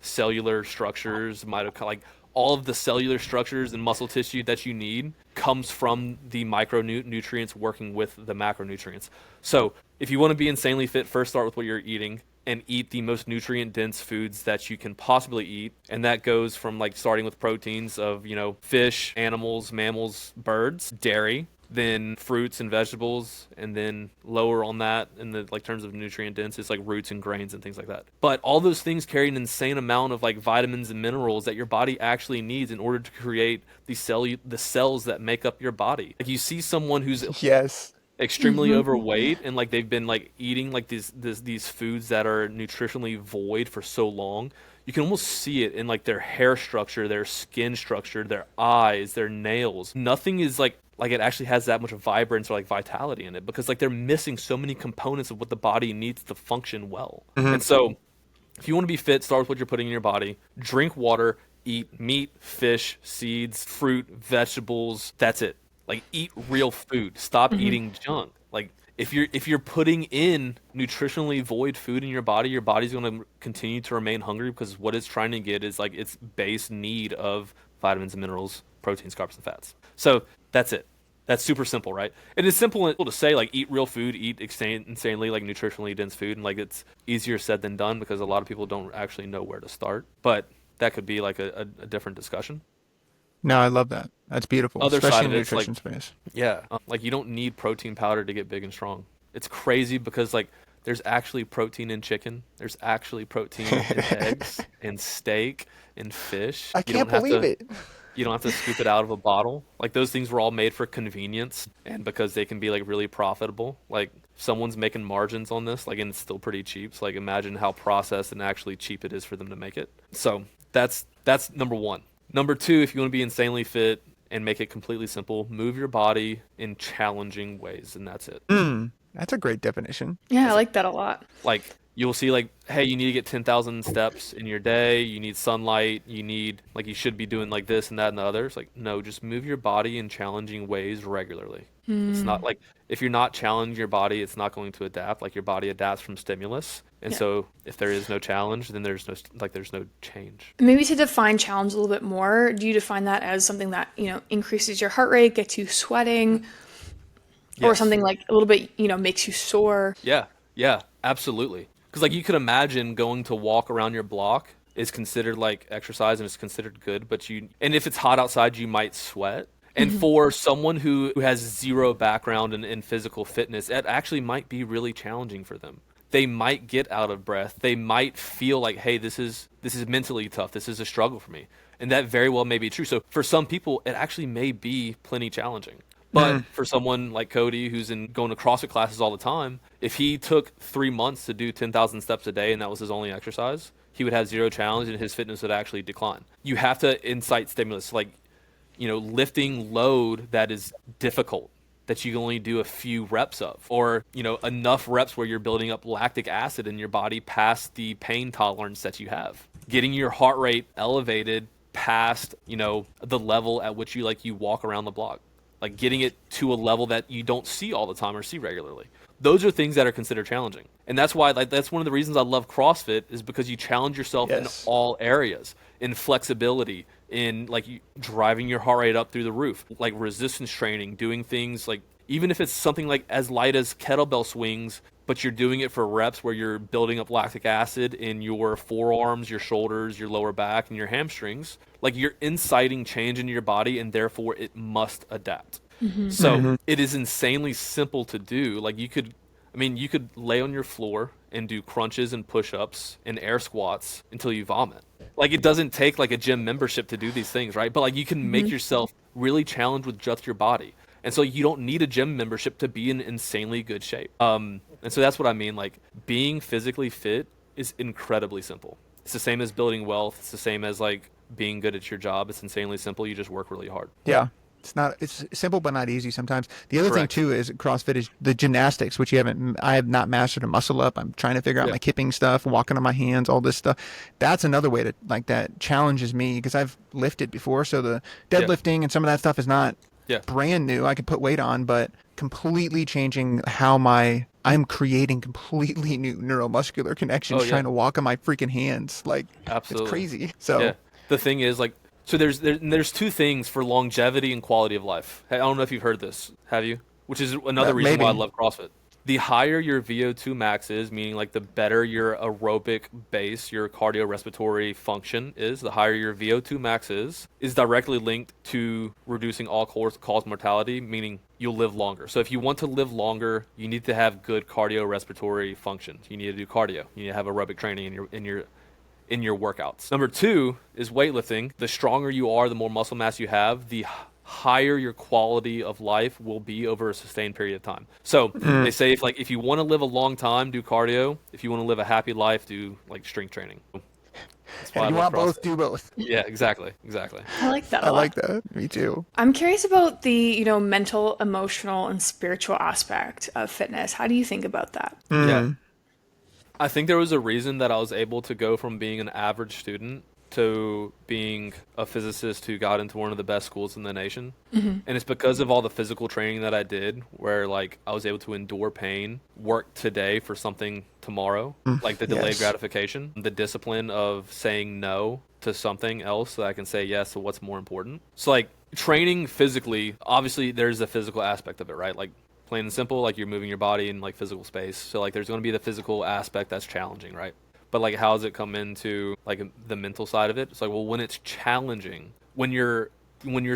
cellular structures, like all of the cellular structures and muscle tissue that you need comes from the micronutrients working with the macronutrients. So if you want to be insanely fit, first start with what you're eating and eat the most nutrient dense foods that you can possibly eat. And that goes from like starting with proteins of, fish, animals, mammals, birds, dairy, then fruits and vegetables, and then lower on that in the like terms of nutrient dense is like roots and grains and things like that. But all those things carry an insane amount of like vitamins and minerals that your body actually needs in order to create the cells that make up your body. Like you see someone who's extremely overweight, and like they've been like eating like these foods that are nutritionally void for so long, you can almost see it in like their hair structure, their skin structure, their eyes, their nails. Nothing is like it actually has that much vibrance or like vitality in it, because like they're missing so many components of what the body needs to function well. And so if you want to be fit, start with what you're putting in your body. Drink water, eat meat, fish, seeds, fruit, vegetables. That's it. Like eat real food. Stop eating junk. Like if you're putting in nutritionally void food in your body's going to continue to remain hungry, because what it's trying to get is like its base need of vitamins and minerals, proteins, carbs, and fats. So that's it. That's super simple, right? And it's simple to say, like, eat real food, eat insanely, like, nutritionally dense food. And, like, it's easier said than done, because a lot of people don't actually know where to start. But that could be, like, a different discussion. No, I love that. That's beautiful, Other especially side in of the it's nutrition like, space. yeah, like, you don't need protein powder to get big and strong. It's crazy because, like, there's actually protein in chicken. There's actually protein in eggs and steak and fish. I can't believe it. You don't have to scoop it out of a bottle. Like those things were all made for convenience and because they can be like really profitable. Like someone's making margins on this, like, and it's still pretty cheap. So like imagine how processed and actually cheap it is for them to make it. So that's number one. Number two, if you want to be insanely fit and make it completely simple, move your body in challenging ways, and that's it. That's a great definition. Yeah, I like that a lot. Like you'll see like, hey, you need to get 10,000 steps in your day. You need sunlight. You should be doing like this and that and the other. It's like, no, just move your body in challenging ways regularly. It's not like, if you're not challenging your body, it's not going to adapt. Like your body adapts from stimulus. And so if there is no challenge, then there's no change. Maybe to define challenge a little bit more, do you define that as something that, increases your heart rate, gets you sweating, or something like a little bit, makes you sore? Yeah, absolutely. Because like you could imagine going to walk around your block is considered like exercise and it's considered good, and if it's hot outside, you might sweat. And for someone who has zero background in physical fitness, it actually might be really challenging for them. They might get out of breath. They might feel like, hey, this is mentally tough. This is a struggle for me. And that very well may be true. So for some people, it actually may be plenty challenging. But for someone like Cody, who's going to CrossFit classes all the time, if he took 3 months to do 10,000 steps a day and that was his only exercise, he would have zero challenge and his fitness would actually decline. You have to incite stimulus, like, lifting load that is difficult, that you can only do a few reps of, or, enough reps where you're building up lactic acid in your body past the pain tolerance that you have. Getting your heart rate elevated past, the level at which you walk around the block. Like getting it to a level that you don't see all the time or see regularly. Those are things that are considered challenging. And that's why, that's one of the reasons I love CrossFit, is because you challenge yourself in all areas, in flexibility, in driving your heart rate up through the roof, like resistance training, doing things like, even if it's something like as light as kettlebell swings, but you're doing it for reps where you're building up lactic acid in your forearms, your shoulders, your lower back, and your hamstrings. Like, you're inciting change in your body, and therefore it must adapt. So it is insanely simple to do. Like, you could lay on your floor and do crunches and push-ups and air squats until you vomit. Like, it doesn't take like a gym membership to do these things, right? But like, you can make yourself really challenged with just your body. And so you don't need a gym membership to be in insanely good shape. And so that's what I mean. Like, being physically fit is incredibly simple. It's the same as building wealth. It's the same as like being good at your job. It's insanely simple. You just work really hard. Yeah. It's simple, but not easy sometimes. The other thing too is CrossFit is the gymnastics, which I have not mastered a muscle up. I'm trying to figure out my kipping stuff, walking on my hands, all this stuff. That's another way that challenges me, because I've lifted before. So the deadlifting and some of that stuff is not brand new. I could put weight on, but completely changing how I'm creating completely new neuromuscular connections, trying to walk on my freaking hands. Like, absolutely, it's crazy. So the thing is, like, so there's two things for longevity and quality of life. I don't know if you've heard this. Have you? Which is another reason why I love CrossFit. The higher your VO2 max is, meaning like the better your aerobic base, your cardiorespiratory function is, the higher your VO2 max is directly linked to reducing all-cause mortality, meaning you'll live longer. So if you want to live longer, you need to have good cardiorespiratory functions. You need to do cardio. You need to have aerobic training in your workouts. Number two is weightlifting. The stronger you are, the more muscle mass you have, the higher your quality of life will be over a sustained period of time. So they say if you want to live a long time, do cardio. If you want to live a happy life, do like strength training. If you want both, do both. Yeah, exactly. I like that. I like that. Me too. I'm curious about the, mental, emotional, and spiritual aspect of fitness. How do you think about that? Yeah. I think there was a reason that I was able to go from being an average student to being a physicist who got into one of the best schools in the nation. And it's because of all the physical training that I did, where like I was able to endure pain, work today for something tomorrow, like the delayed gratification, the discipline of saying no to something else so that I can say yes to what's more important. So like training physically, obviously there's a physical aspect of it, right? Like, plain and simple, like you're moving your body in like physical space. So like there's going to be the physical aspect that's challenging, right? But like, how does it come into like the mental side of it? It's like, well, when it's challenging, when your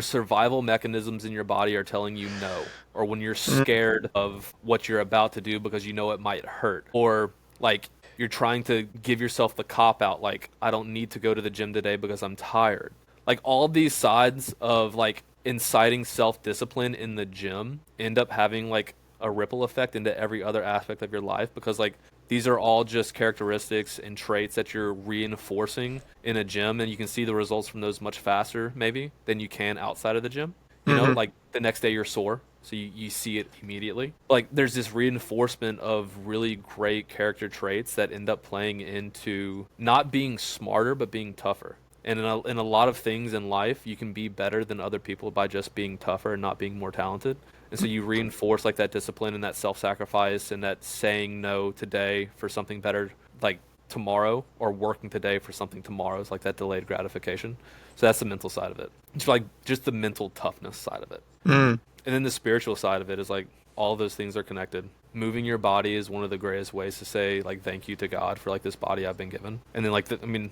survival mechanisms in your body are telling you no, or when you're scared of what you're about to do because you know it might hurt, or like you're trying to give yourself the cop out, like, I don't need to go to the gym today because I'm tired. Like, all these sides of like inciting self-discipline in the gym end up having like a ripple effect into every other aspect of your life, because like these are all just characteristics and traits that you're reinforcing in a gym, and you can see the results from those much faster maybe than you can outside of the gym. You know, like the next day you're sore, so you see it immediately. Like, there's this reinforcement of really great character traits that end up playing into not being smarter but being tougher. And in a lot of things in life, you can be better than other people by just being tougher and not being more talented. And so you reinforce like that discipline and that self-sacrifice and that saying no today for something better like tomorrow, or working today for something tomorrow, is like that delayed gratification. So that's the mental side of it. It's like just the mental toughness side of it. And then the spiritual side of it is like all of those things are connected. Moving your body is one of the greatest ways to say like thank you to God for like this body I've been given. And then like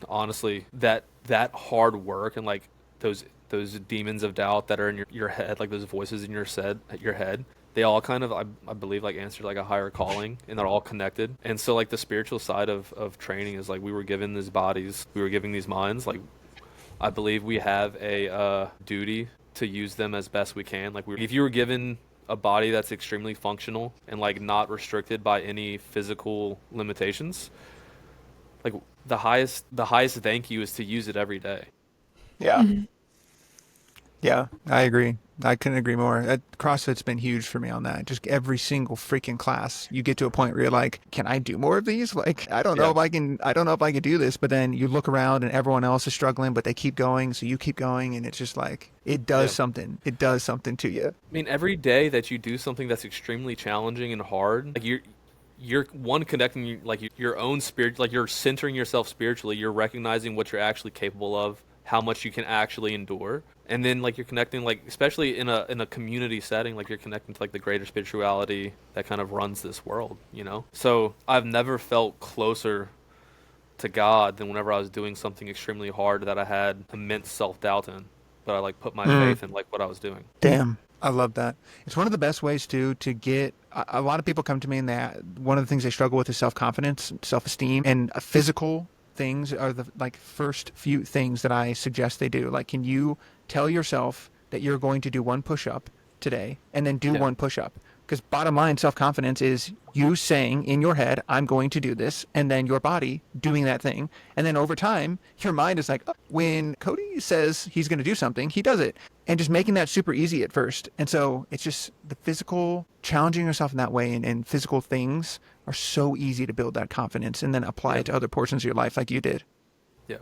honestly, that hard work and like those demons of doubt that are in your head, like those voices in your head, they all kind of I believe like answer like a higher calling, and they're all connected. And so like the spiritual side of training is like we were given these bodies, we were given these minds. Like, I believe we have a duty to use them as best we can. Like if you were given a body that's extremely functional and like not restricted by any physical limitations, like the highest thank you is to use it every day. Yeah. Yeah, I agree. I couldn't agree more. CrossFit's been huge for me on that. Just every single freaking class, you get to a point where you're like, can I do more of these? Like, I don't know Yeah. if I can, I don't know if I can do this. But then you look around and everyone else is struggling, but they keep going. So you keep going. And it's just like, it does Yeah. something. It does something to you. I mean, every day that you do something that's extremely challenging and hard, like you're one connecting your own spirit, like you're centering yourself spiritually. You're recognizing what you're actually capable of, how much you can actually endure, and then like you're connecting, like especially in a community setting, like you're connecting to like the greater spirituality that kind of runs this world, you know. So I've never felt closer to God than whenever I was doing something extremely hard that I had immense self-doubt in, but I like put my Mm. faith in like what I was doing. Damn. I love that. It's one of the best ways to get a lot of people come to me and one of the things they struggle with is self-confidence, self-esteem, and physical things are the like first few things that I suggest they do. Like, can you tell yourself that you're going to do one push-up today and then do Yeah. one push-up? Because bottom line, self-confidence is you saying in your head, I'm going to do this, and then your body doing that thing. And then over time, your mind is like, oh, when Cody says he's going to do something, he does it. And just making that super easy at first. And so it's just the physical, challenging yourself in that way, and physical things are so easy to build that confidence and then apply Yeah. it to other portions of your life like you did. Yeah.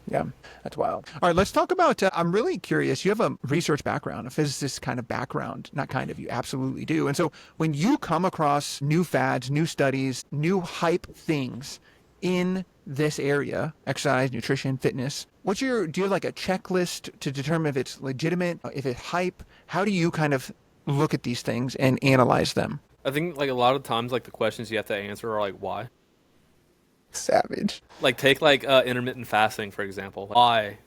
Yeah, that's wild. All right, let's talk about. I'm really curious. You have a research background, a physicist kind of background. Not kind of, you absolutely do. And so when you come across new fads, new studies, new hype things in this area, exercise, nutrition, fitness, do you have like a checklist to determine if it's legitimate, if it's hype? How do you kind of look at these things and analyze them? I think like a lot of times like the questions you have to answer are like why. Savage. Like take like intermittent fasting for example. Why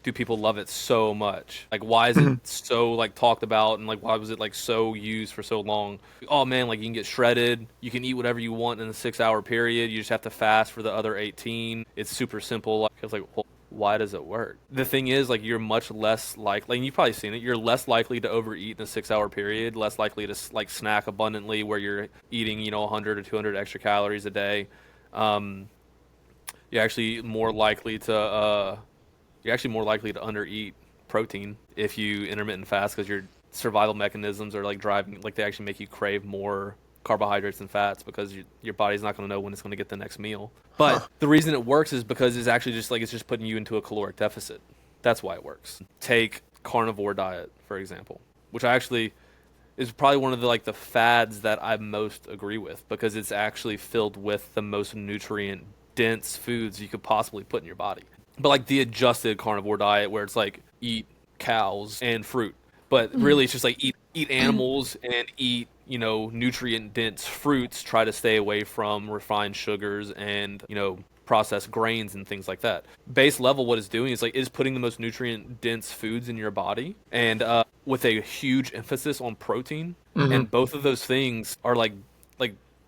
do people love it so much? Like why is it so like talked about, and like why was it like so used for so long? Oh man, like you can get shredded, you can eat whatever you want in a 6 hour period, you just have to fast for the other 18. It's super simple. Like, I was like, well, why does it work? The thing is, like, you're much less likely, and you've probably seen it, you're less likely to overeat in a 6 hour period, less likely to like snack abundantly where you're eating, 100 or 200 extra calories a day. You're actually more likely to undereat protein if you intermittent fast, because your survival mechanisms are like driving, like they actually make you crave more carbohydrates and fats because your body's not going to know when it's going to get the next meal. But the reason it works is because it's actually just like it's just putting you into a caloric deficit. That's why it works. Take carnivore diet, for example, which I actually is probably one of the fads that I most agree with, because it's actually filled with the most nutrient dense foods you could possibly put in your body. But like the adjusted carnivore diet where it's like eat cows and fruit, but really it's just like eat animals and eat, nutrient dense fruits, try to stay away from refined sugars and, processed grains and things like that. Base level, what it's doing is putting the most nutrient dense foods in your body, and with a huge emphasis on protein. And both of those things are like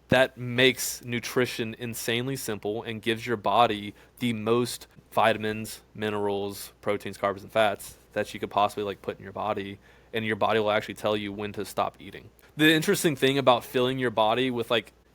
that makes nutrition insanely simple and gives your body the most vitamins, minerals, proteins, carbs, and fats that you could possibly like put in your body, and your body will actually tell you when to stop eating. The interesting thing about filling your body with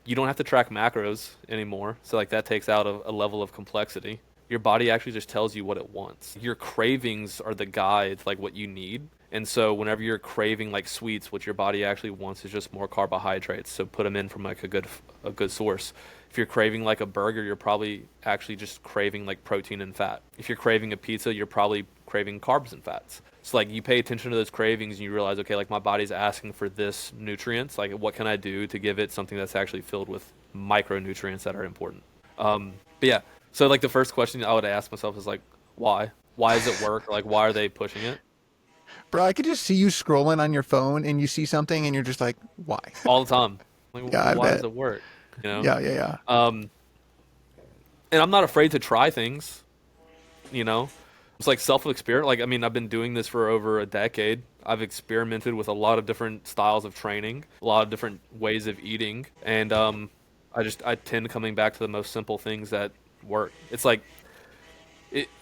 you don't have to track macros anymore, so like that takes out a level of complexity. Your body actually just tells you what it wants. Your cravings are the guide, like what you need. And so whenever you're craving like sweets, what your body actually wants is just more carbohydrates. So put them in from like a good source. If you're craving like a burger, you're probably actually just craving like protein and fat. If you're craving a pizza, you're probably craving carbs and fats. So like you pay attention to those cravings and you realize, okay, like my body's asking for this nutrients. Like what can I do to give it something that's actually filled with micronutrients that are important? But yeah, so like the first question I would ask myself is like, why? Why does it work? Like why are they pushing it? Bro, I could just see you scrolling on your phone and you see something and you're just like, why? All the time. Like Yeah, I why does bet. it work? Yeah. And I'm not afraid to try things, It's like self-experiment. Like, I mean, I've been doing this for over a decade. I've experimented with a lot of different styles of training, a lot of different ways of eating. And I tend coming back to the most simple things that work. It's like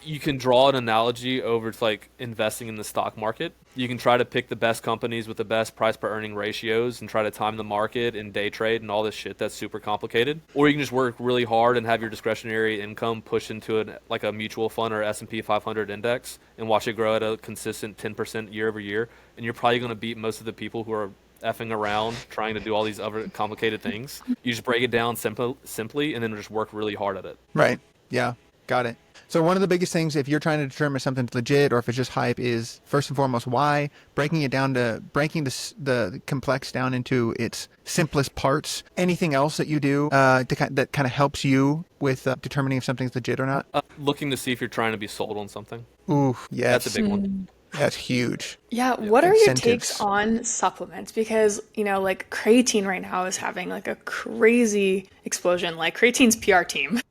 You can draw an analogy over to like investing in the stock market. You can try to pick the best companies with the best price per earning ratios and try to time the market and day trade and all this shit that's super complicated. Or you can just work really hard and have your discretionary income push into like a mutual fund or S&P 500 index and watch it grow at a consistent 10% year over year. And you're probably going to beat most of the people who are effing around trying to do all these other complicated things. You just break it down simply and then just work really hard at it. Right. Yeah. Got it. So one of the biggest things, if you're trying to determine if something's legit or if it's just hype, is first and foremost why. Breaking the complex down into its simplest parts. Anything else that you do that kind of helps you with determining if something's legit or not? Looking to see if you're trying to be sold on something. Ooh, yes. That's a big one. That's huge. Yeah, what are your Incentives. takes on supplements? Because, like creatine right now is having like a crazy explosion. Like creatine's PR team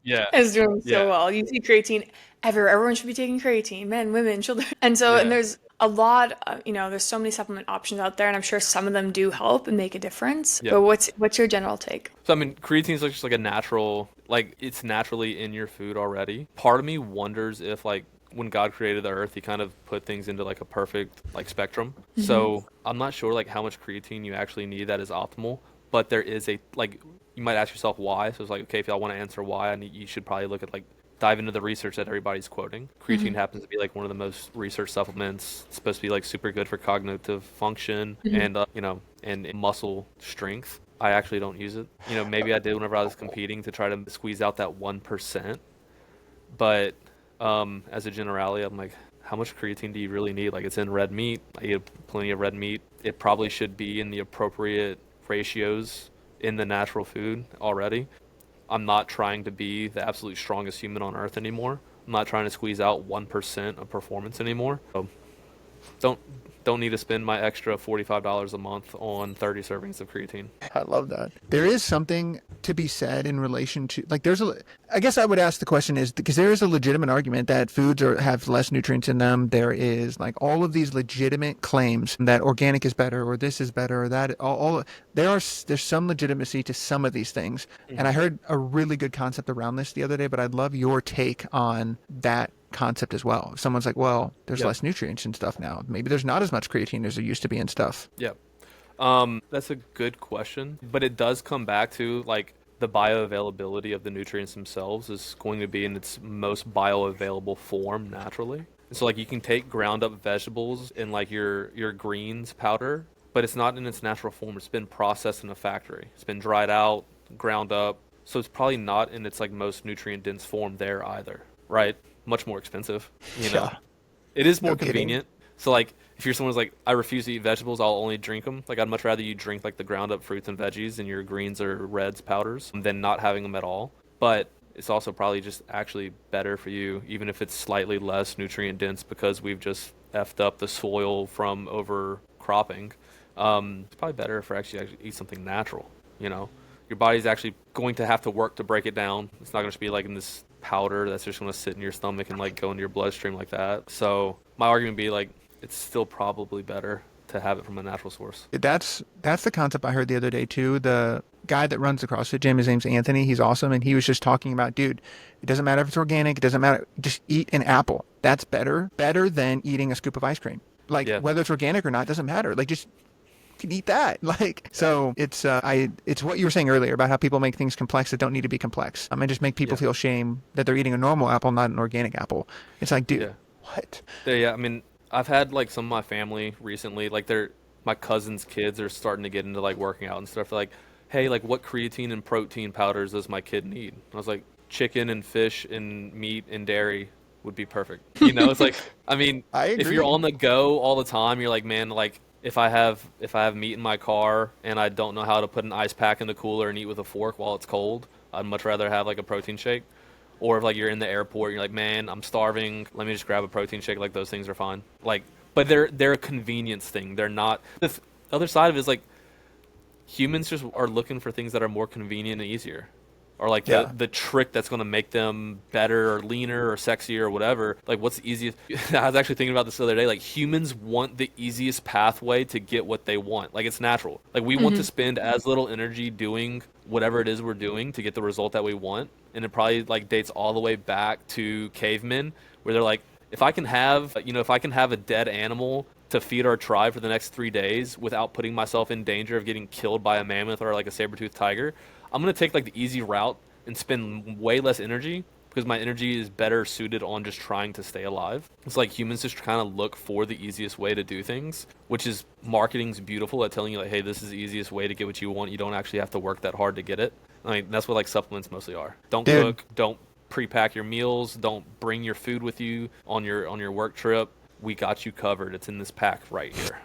Yeah. is doing so Yeah. well. You see creatine everywhere. Everyone should be taking creatine, men, women, children. And Yeah. there's a lot, there's so many supplement options out there, and I'm sure some of them do help and make a difference. Yeah. But what's your general take? So I mean, creatine is just like a natural, like it's naturally in your food already. Part of me wonders if like when God created the earth, he kind of put things into like a perfect like spectrum. So I'm not sure like how much creatine you actually need that is optimal, but there is a like you might ask yourself why. So it's like, okay, if y'all want to answer why, you should probably look at like dive into the research that everybody's quoting. Creatine happens to be like one of the most researched supplements. It's supposed to be like super good for cognitive function and and muscle strength. I actually don't use it. Maybe I did whenever I was competing to try to squeeze out that 1%. But as a generality, I'm like, how much creatine do you really need? Like it's in red meat. I eat plenty of red meat. It probably should be in the appropriate ratios in the natural food already. I'm not trying to be the absolute strongest human on earth anymore. I'm not trying to squeeze out 1% of performance anymore. So don't need to spend my extra $45 a month on 30 servings of creatine. I love that. There is something to be said in relation to like I guess I would ask the question is because there is a legitimate argument that foods have less nutrients in them. There is like all of these legitimate claims that organic is better or this is better or that there's some legitimacy to some of these things. And I heard a really good concept around this the other day, but I'd love your take on that concept as well. If someone's like, well, there's less nutrients and stuff now. Maybe there's not as much creatine as there used to be and stuff. Yeah. That's a good question, but it does come back to like the bioavailability of the nutrients themselves is going to be in its most bioavailable form naturally. So like you can take ground up vegetables in like your greens powder, but it's not in its natural form. It's been processed in a factory. It's been dried out, ground up. So it's probably not in its like most nutrient dense form there either, right? Much more expensive, Yeah. It is more No kidding. convenient. So like if you're someone who's like, I refuse to eat vegetables, I'll only drink them. Like I'd much rather you drink like the ground up fruits and veggies and your greens or reds powders than not having them at all. But it's also probably just actually better for you, even if it's slightly less nutrient dense because we've just effed up the soil from overcropping. It's probably better if I actually eat something natural, Your body's actually going to have to work to break it down. It's not going to be like in this powder that's just going to sit in your stomach and like go into your bloodstream like that. So my argument would be like, it's still probably better to have it from a natural source. That's the concept I heard the other day too. The guy that runs the CrossFit gym, his name's Anthony. He's awesome, and he was just talking about, dude, it doesn't matter if it's organic. It doesn't matter. Just eat an apple. That's better than eating a scoop of ice cream. Like whether it's organic or not doesn't matter. Like just you can eat that. Like so, it's what you were saying earlier about how people make things complex that don't need to be complex. And just make people feel shame that they're eating a normal apple, not an organic apple. It's like, dude, what? Yeah, I mean, I've had like some of my family recently, like my cousin's kids are starting to get into like working out and stuff. They're like, hey, like what creatine and protein powders does my kid need? And I was like, chicken and fish and meat and dairy would be perfect. It's like, I mean, I if agree. you're on the go all the time, you're like, man, like if I have meat in my car and I don't know how to put an ice pack in the cooler and eat with a fork while it's cold, I'd much rather have like a protein shake. Or if like you're in the airport, you're like, man, I'm starving. Let me just grab a protein shake. Like those things are fine. Like, but they're a convenience thing. They're not. The other side of it is like humans just are looking for things that are more convenient and easier, or like the trick that's going to make them better or leaner or sexier or whatever. Like what's the easiest? I was actually thinking about this the other day. Like humans want the easiest pathway to get what they want. Like it's natural. Like we want to spend as little energy doing whatever it is we're doing to get the result that we want. and it probably like dates all the way back to cavemen, where they're like, if I can have a dead animal to feed our tribe for the next 3 days without putting myself in danger of getting killed by a mammoth or like a saber-toothed tiger, I'm gonna take like the easy route and spend way less energy because my energy is better suited on just trying to stay alive. It's like humans just kind of look for the easiest way to do things, which is marketing's beautiful at telling you like, hey, this is the easiest way to get what you want. You don't actually have to work that hard to get it. I mean, that's what like supplements mostly are. Don't cook, don't pre-pack your meals, don't bring your food with you on your work trip. We got you covered. It's in this pack right here.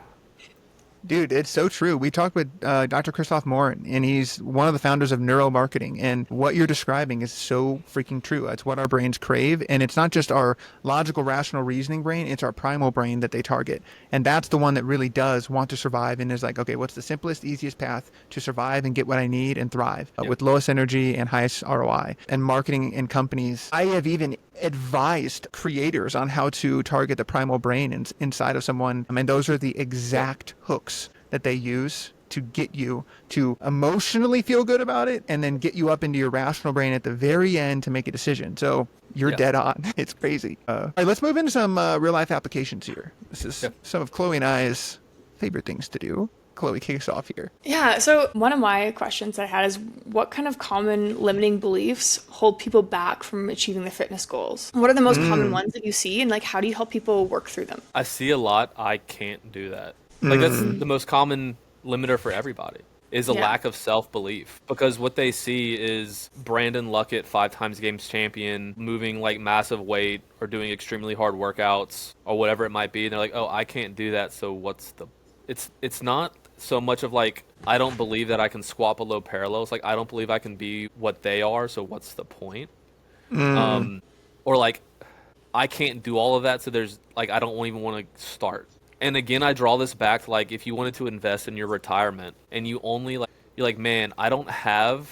Dude, it's so true. We talked with Dr. Christoph Moore, and he's one of the founders of neuromarketing. And what you're describing is so freaking true. It's what our brains crave. And it's not just our logical, rational reasoning brain. It's our primal brain that they target. And that's the one that really does want to survive and is like, okay, what's the simplest, easiest path to survive and get what I need and thrive with lowest energy and highest ROI. And marketing and companies, I have even advised creators on how to target the primal brain inside of someone. I mean, those are the exact hooks that they use to get you to emotionally feel good about it and then get you up into your rational brain at the very end to make a decision. So you're dead on. It's crazy. All right, let's move into some real life applications here. This is some of Chloe and I's favorite things to do. Chloe, kick us off here. Yeah, so one of my questions I had is what kind of common limiting beliefs hold people back from achieving their fitness goals? What are the most common ones that you see, and like how do you help people work through them? I see a lot. I can't do that. Like that's the most common limiter for everybody is a lack of self-belief, because what they see is Brandon Luckett, 5 times games champion, moving like massive weight or doing extremely hard workouts or whatever it might be. And they're like, oh, I can't do that. So what's the, it's not so much of like, I don't believe that I can squat below parallels. Like, I don't believe I can be what they are. So what's the point? Or like, I can't do all of that. So there's like, I don't even want to start. And again, I draw this back to like, if you wanted to invest in your retirement and you only like, you're like, man, I don't have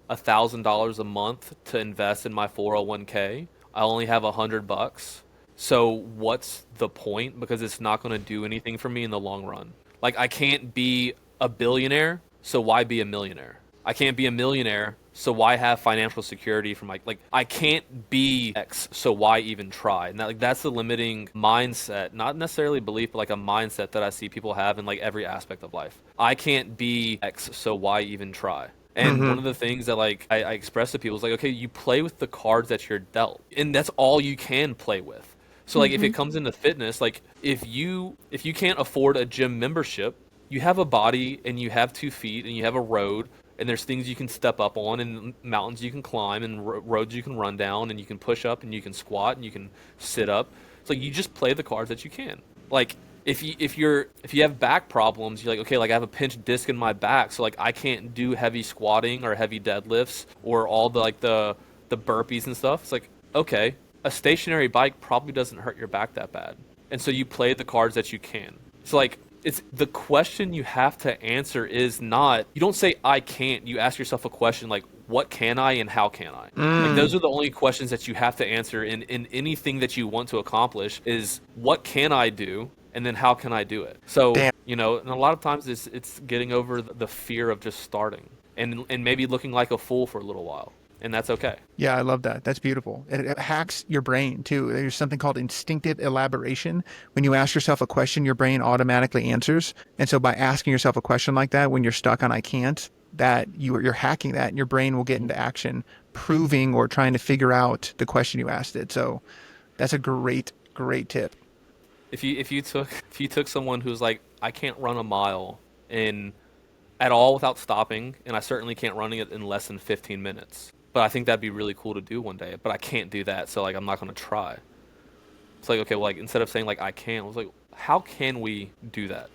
$1,000 a month to invest in my 401k. I only have $100. So what's the point? Because it's not going to do anything for me in the long run. Like, I can't be a billionaire, so why be a millionaire? I can't be a millionaire, so why have financial security from like I can't be X, so why even try? And that's the limiting mindset, not necessarily belief, but like a mindset that I see people have in like every aspect of life. I can't be X, so why even try? And one of the things that like I express to people is like, okay, you play with the cards that you're dealt, and that's all you can play with. So like if it comes into fitness, like if you can't afford a gym membership, you have a body and you have 2 feet and you have a road. And there's things you can step up on and mountains you can climb and roads you can run down and you can push up and you can squat and you can sit up. So you just play the cards that you can. Like if you have back problems, you're like, okay, like I have a pinched disc in my back, so like I can't do heavy squatting or heavy deadlifts or all the like the burpees and stuff. It's like, okay, a stationary bike probably doesn't hurt your back that bad. And so you play the cards that you can. So like it's the question you have to answer is not, you don't say I can't, you ask yourself a question like what can I and how can I? Like those are the only questions that you have to answer in anything that you want to accomplish is what can I do and then how can I do it? So, you know, and a lot of times it's getting over the fear of just starting and maybe looking like a fool for a little while. And that's okay. Yeah, I love that. That's beautiful. It hacks your brain too. There's something called instinctive elaboration. When you ask yourself a question, your brain automatically answers. And so by asking yourself a question like that, when you're stuck on I can't, that you're hacking that and your brain will get into action, proving or trying to figure out the question you asked it. So that's a great tip. If you took someone who's like, I can't run a mile at all without stopping, and I certainly can't run it in less than 15 minutes. But I think that'd be really cool to do one day. But I can't do that, so like I'm not gonna try. It's like, okay, well, like instead of saying like I can't, I was like, how can we do that?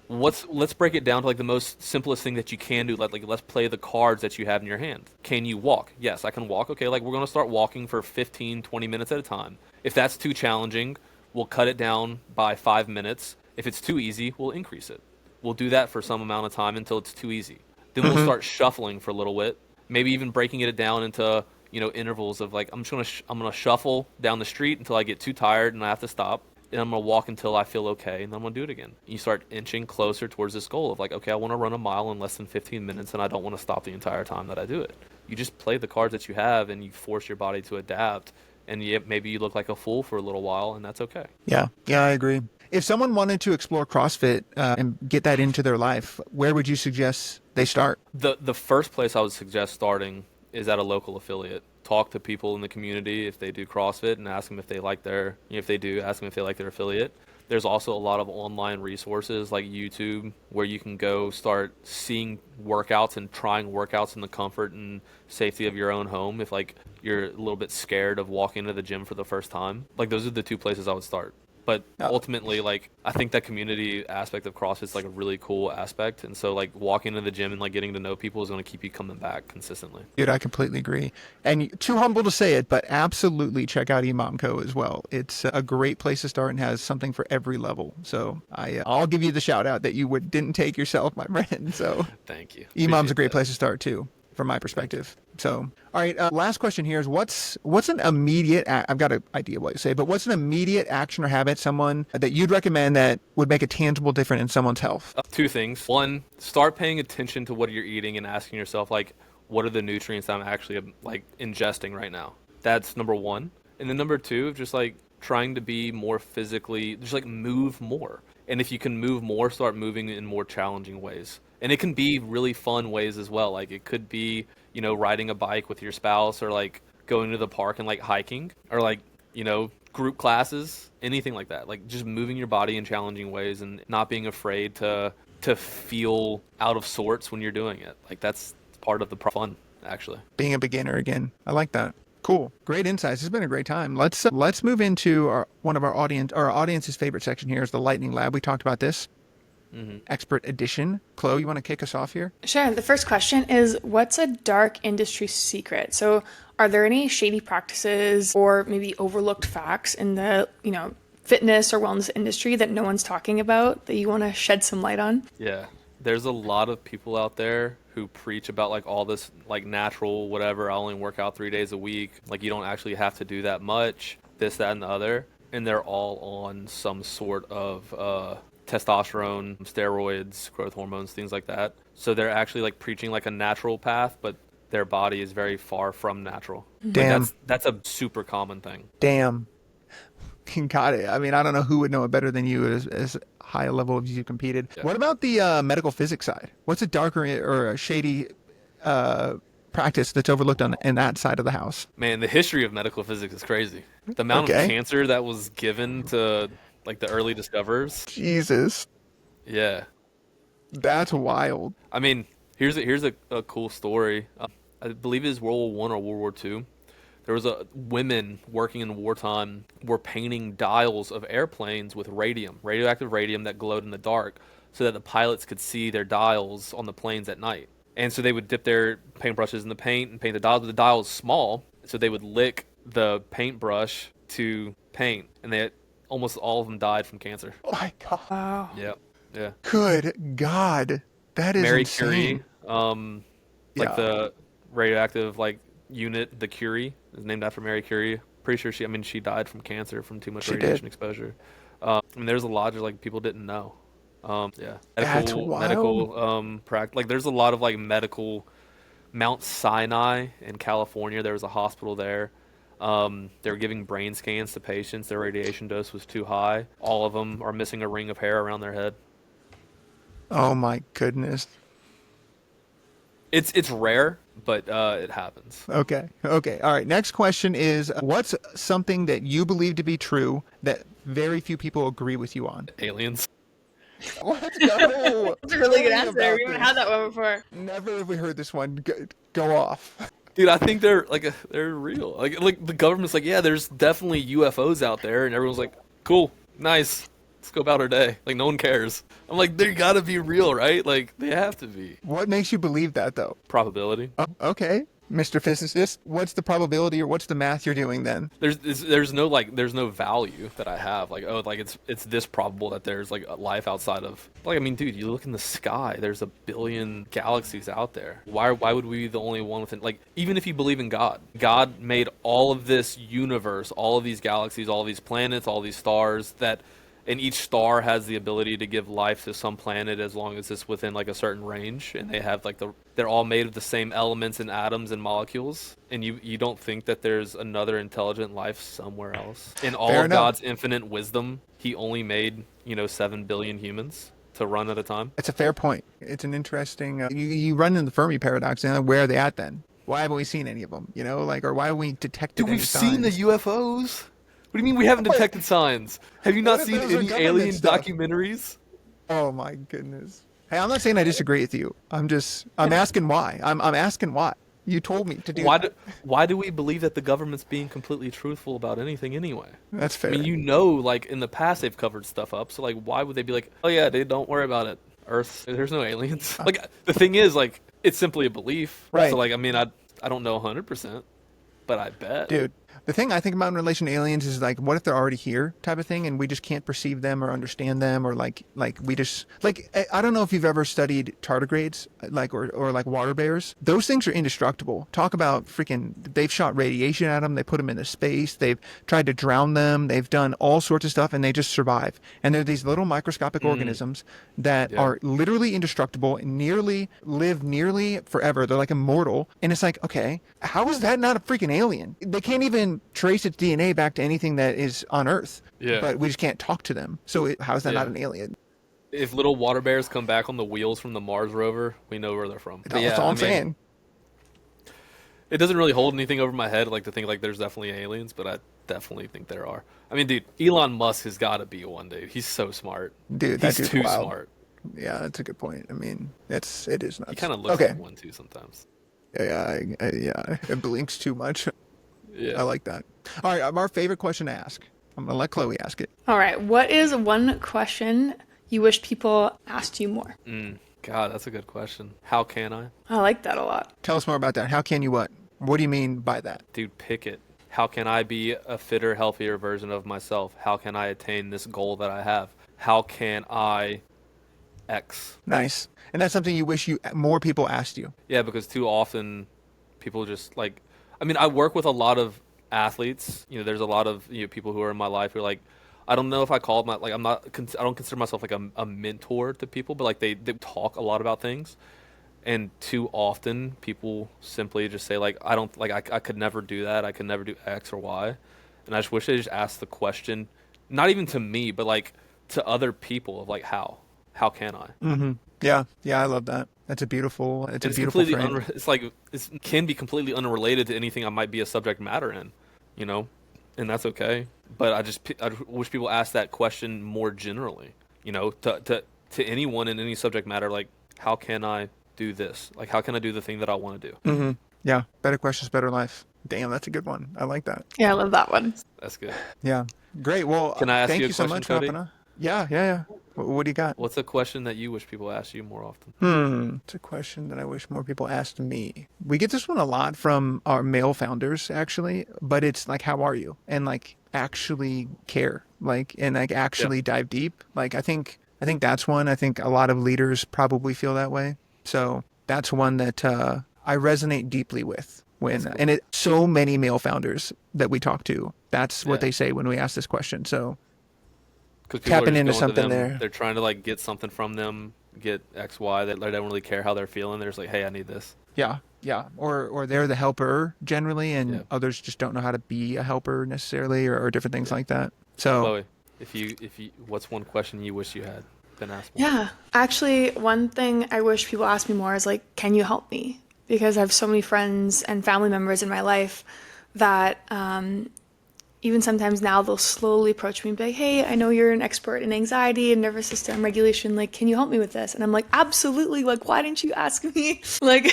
Let's break it down to like the most simplest thing that you can do. Like let's play the cards that you have in your hand. Can you walk? Yes, I can walk. Okay, like we're gonna start walking for 15, 20 minutes at a time. If that's too challenging, we'll cut it down by 5 minutes. If it's too easy, we'll increase it. We'll do that for some amount of time until it's too easy. Then we'll start shuffling for a little bit. Maybe even breaking it down into, you know, intervals of like, I'm gonna shuffle down the street until I get too tired and I have to stop. And I'm gonna walk until I feel okay, and then I'm gonna do it again. You start inching closer towards this goal of like, okay, I want to run a mile in less than 15 minutes, and I don't want to stop the entire time that I do it. you just play the cards that you have and you force your body to adapt. And maybe you look like a fool for a little while, and that's okay. Yeah, I agree. If someone wanted to explore CrossFit and get that into their life, where would you suggest they start? The first place I would suggest starting is at a local affiliate. Talk to people in the community if they do CrossFit and ask them if they like their, if they do, ask them if they like their affiliate. There's also a lot of online resources like YouTube where you can go start seeing workouts and trying workouts in the comfort and safety of your own home if like you're a little bit scared of walking into the gym for the first time. Like those are the two places I would start. But ultimately, like, I think that community aspect of CrossFit is like a really cool aspect. And so like walking into the gym and like getting to know people is going to keep you coming back consistently. Dude, I completely agree. And too humble to say it, but absolutely check out EMOM Co as well. It's a great place to start and has something for every level. So I'll give you the shout out that you didn't take yourself, my friend. So thank you. EMOM's a great place to start too, from my perspective. So, all right, last question here is what's an immediate, I've got an idea what you say, but what's an immediate action or habit someone that you'd recommend that would make a tangible difference in someone's health? Two things. One, start paying attention to what you're eating and asking yourself, like, what are the nutrients I'm actually like ingesting right now? That's number one. And then number two, just like trying to be more physically, just like move more. And if you can move more, start moving in more challenging ways. And it can be really fun ways as well. Like it could be, you know, riding a bike with your spouse or like going to the park and like hiking or like, you know, group classes, anything like that. Like just moving your body in challenging ways and not being afraid to feel out of sorts when you're doing it. Like that's part of the fun, actually. Being a beginner again. I like that. Cool. Great insights. It's been a great time. Let's move into one of our audience's favorite section here is the lightning lab. We talked about this. Expert edition. Chloe, you want to kick us off here? Sure. The first question is, what's a dark industry secret? So are there any shady practices or maybe overlooked facts in the, fitness or wellness industry that no one's talking about that you want to shed some light on? Yeah. There's a lot of people out there who preach about like all this like natural whatever. I only work out 3 days a week. Like you don't actually have to do that much, this, that, and the other. And they're all on some sort of testosterone, steroids, growth hormones, things like that. So they're actually like preaching like a natural path, but their body is very far from natural. Damn. Like that's a super common thing. Damn. Got it. I mean, I don't know who would know it better than you as high a level as you competed. Yeah. What about the medical physics side? What's a darker or a shady practice that's overlooked in that side of the house? Man, the history of medical physics is crazy. The amount of cancer that was given to like the early discoverers. Jesus. Yeah. That's wild. I mean, here's a cool story. I believe it was World War I or World War II. There was women working in wartime were painting dials of airplanes with radioactive radium that glowed in the dark so that the pilots could see their dials on the planes at night. And so they would dip their paintbrushes in the paint and paint the dials. But the dial was small, so they would lick the paintbrush to paint. And almost all of them died from cancer. Oh my God. Wow. Yeah. Good God. That is Mary insane. Curie, the radioactive unit, the Curie, is named after Mary Curie. Pretty sure she died from cancer from too much radiation exposure. There's a lot of people didn't know. Medical practice. There's a lot of medical. Mount Sinai in California, there was a hospital there. They were giving brain scans to patients. Their radiation dose was too high. All of them are missing a ring of hair around their head. Oh my goodness. It's rare, but it happens. Okay. All right. Next question is, what's something that you believe to be true that very few people agree with you on? Aliens. Let's go. That's a really good answer. We haven't had that one before. Never have we heard this one. Go off. Dude, I think they're real. Like the government's like, yeah, there's definitely UFOs out there, and everyone's like, cool, nice. Let's go about our day. Like, no one cares. I'm like, they gotta be real, right? Like, they have to be. What makes you believe that, though? Probability. Oh, okay. Mr. Physicist, what's the probability or what's the math you're doing then? There's no value that I have. It's this probable that there's life outside of. Dude, you look in the sky, there's a billion galaxies out there. Why would we be the only one within, even if you believe in God? God made all of this universe, all of these galaxies, all these planets, all these stars that and each star has the ability to give life to some planet as long as it's within like a certain range, and they have like they're all made of the same elements and atoms and molecules, and you don't think that there's another intelligent life somewhere else. In all Fair of enough. God's infinite wisdom, he only made, 7 billion humans to run at a time. It's a fair point. It's an interesting. You run into the Fermi paradox, and where are they at then? Why haven't we seen any of them? Or why haven't we detected Dude, any we've seen the signs? UFOs. What do you mean we haven't detected signs? Have you not What if seen those are any government alien stuff? documentaries? Oh my goodness. Hey, I'm not saying I disagree with you. I'm asking why. I'm asking why. You told me to do Why that. why do we believe that the government's being completely truthful about anything anyway? That's I fair. mean, like in the past they've covered stuff up, so like why would they be like, "Oh yeah, dude, don't worry about it. Earth, there's no aliens." Like the thing is like it's simply a belief. Right. So like I mean, I don't know 100%, but I bet. Dude, the thing I think about in relation to aliens is like, what if they're already here type of thing and we just can't perceive them or understand them, or like we just like, I don't know if you've ever studied tardigrades, or like water bears. Those things are indestructible. Talk about freaking, they've shot radiation at them. They put them into space. They've tried to drown them. They've done all sorts of stuff and they just survive. And they're these little microscopic organisms that Yeah. are literally indestructible, live nearly forever. They're like immortal. And it's like, okay, how is that not a freaking alien? They can't even trace its DNA back to anything that is on Earth. Yeah. But we just can't talk to them. So how is that not Yeah. an alien? If little water bears come back on the wheels from the Mars rover, we know where they're from. But That's all I I'm mean, saying. it doesn't really hold anything over my head, like to think like there's definitely aliens, but I definitely think there are. I mean, dude, Elon Musk has got to be one, dude. He's so smart. Dude, that He's dude's too wild. smart. Yeah, that's a good point. I mean, it is nuts. He kind of looks okay. like one too sometimes. Yeah, it blinks too much. Yeah. I like that. All right, our favorite question to ask. I'm gonna let Chloe ask it. All right, what is one question you wish people asked you more? God, that's a good question. How can I? I like that a lot. Tell us more about that. How can you what? What do you mean by that? Dude, pick it. How can I be a fitter, healthier version of myself? How can I attain this goal that I have? How can I X? Nice. And that's something you wish more people asked you. Yeah, because too often people just like, I mean, I work with a lot of athletes. There's a lot of people who are in my life who are like, I don't know if I call it I don't consider myself like a mentor to people, but like they talk a lot about things. And too often people simply just say like, I could never do that. I could never do X or Y. And I just wish they just asked the question, not even to me, but like to other people of like, how can I? Mm-hmm. Yeah, I love that. That's a beautiful. It's a It's beautiful completely frame. it's like it can be completely unrelated to anything I might be a subject matter in, and that's okay. But I wish people ask that question more generally, to anyone in any subject matter, like how can I do this? Like how can I do the thing that I want to do? Mm-hmm. Yeah, better questions, better life. Damn, that's a good one. I like that. Yeah, I love that one. That's good. Yeah, great. Well, Can I ask thank you a you so question, much for Cody? hopping on. Yeah. What do you got? What's a question that you wish people asked you more often? It's a question that I wish more people asked me. We get this one a lot from our male founders, actually, but it's like, how are you? And like actually care, and actually dive deep. Like, I think that's one. I think a lot of leaders probably feel that way. So that's one that I resonate deeply with and so many male founders that we talk to, that's what they say when we ask this question. So Because people tapping are into just going to something them, there. They're trying to like get something from them, get X, Y. They don't really care how they're feeling. They're just like, hey, I need this. Yeah. Or they're the helper generally, and Yeah. others just don't know how to be a helper necessarily, or different things like that. So Chloe, if you, what's one question you wish you had been asked more? Yeah, actually, one thing I wish people ask me more is like, can you help me? Because I have so many friends and family members in my life that even sometimes now they'll slowly approach me and be like, hey, I know you're an expert in anxiety and nervous system regulation. Like, can you help me with this? And I'm like, absolutely. Like, why didn't you ask me? Like,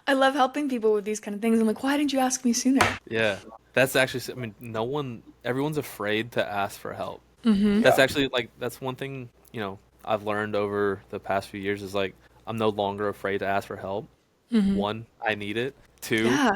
I love helping people with these kind of things. I'm like, why didn't you ask me sooner? Yeah, that's actually. I mean, everyone's afraid to ask for help. Mm-hmm. That's actually like that's one thing I've learned over the past few years is like I'm no longer afraid to ask for help. Mm-hmm. One, I need it. Two, Yeah.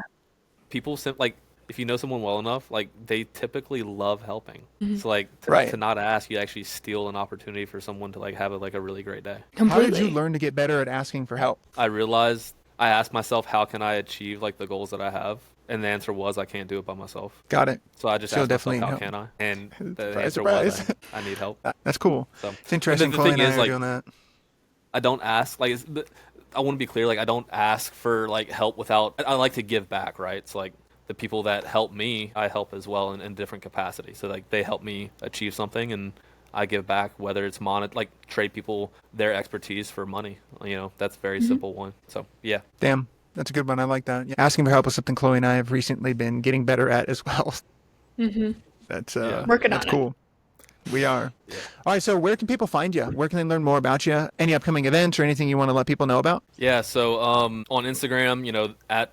people like if you know someone well enough, like they typically love helping. Mm-hmm. So like to not ask, you actually steal an opportunity for someone to like have a really great day. Completely. how did you learn to get better at asking for help? I realized I asked myself, how can I achieve like the goals that I have? And the answer was, I can't do it by myself. Got it. So I just So asked myself, definitely how help. can I? And the Surprise, answer surprise. was, I need help. That's cool. So It's interesting. the Chloe thing and I is, are like, doing that. I don't ask, like, I want to be clear, like, I don't ask for, like, help without, I like to give back, right? So, like, the people that help me, I help as well in different capacities. So, like, they help me achieve something, and I give back, whether it's like, trade people their expertise for money. You know, that's a very simple one. So, yeah. Damn. That's a good one. I like that. Yeah. Asking for help is something Chloe and I have recently been getting better at as well. That's Yeah. Working that's on it. cool. We are. All right. So where can people find you? Where can they learn more about you? Any upcoming events or anything you want to let people know about? Yeah, so on Instagram, you know, at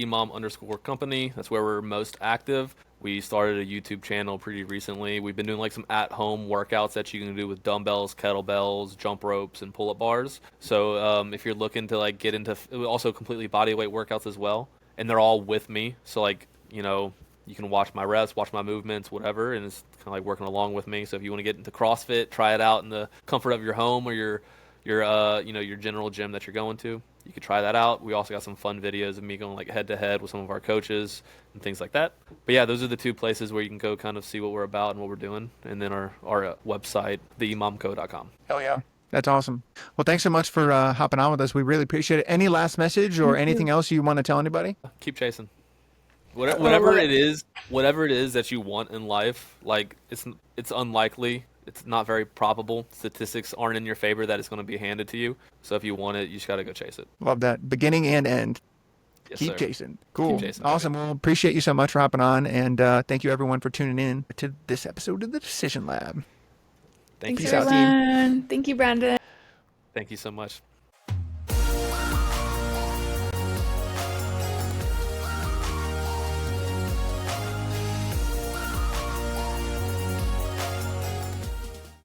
_EMOM_company. That's where we're most active. We started a YouTube channel pretty recently. We've been doing like some at-home workouts that you can do with dumbbells, kettlebells, jump ropes, and pull-up bars. So if you're looking to like get into also completely bodyweight workouts as well, and they're all with me. So like, you know, you can watch my reps, watch my movements, whatever, and it's kind of like working along with me. So if you want to get into CrossFit, try it out in the comfort of your home or your you know, your general gym that you're going to. You could try that out. We also got some fun videos of me going like head to head with some of our coaches and things like that. But yeah, those are the two places where you can go kind of see what we're about and what we're doing. And then our website, theemomco.com. Hell yeah. That's awesome. Well, thanks so much for hopping on with us. We really appreciate it. Any last message or anything else you want to tell anybody? Keep chasing. love Whatever it. whatever it is that you want in life, like it's unlikely. It's not very probable. Statistics aren't in your favor that it's going to be handed to you. So if you want it, you just got to go chase it. Love that. Beginning and end. Yes, Keep sir. chasing. Cool. Keep chasing. Awesome. Well, appreciate you so much for hopping on. And thank you, everyone, for tuning in to this episode of the Decision Lab. Thank Thanks, you. Peace out, team. everyone. Thank you, Brandon. Thank you so much.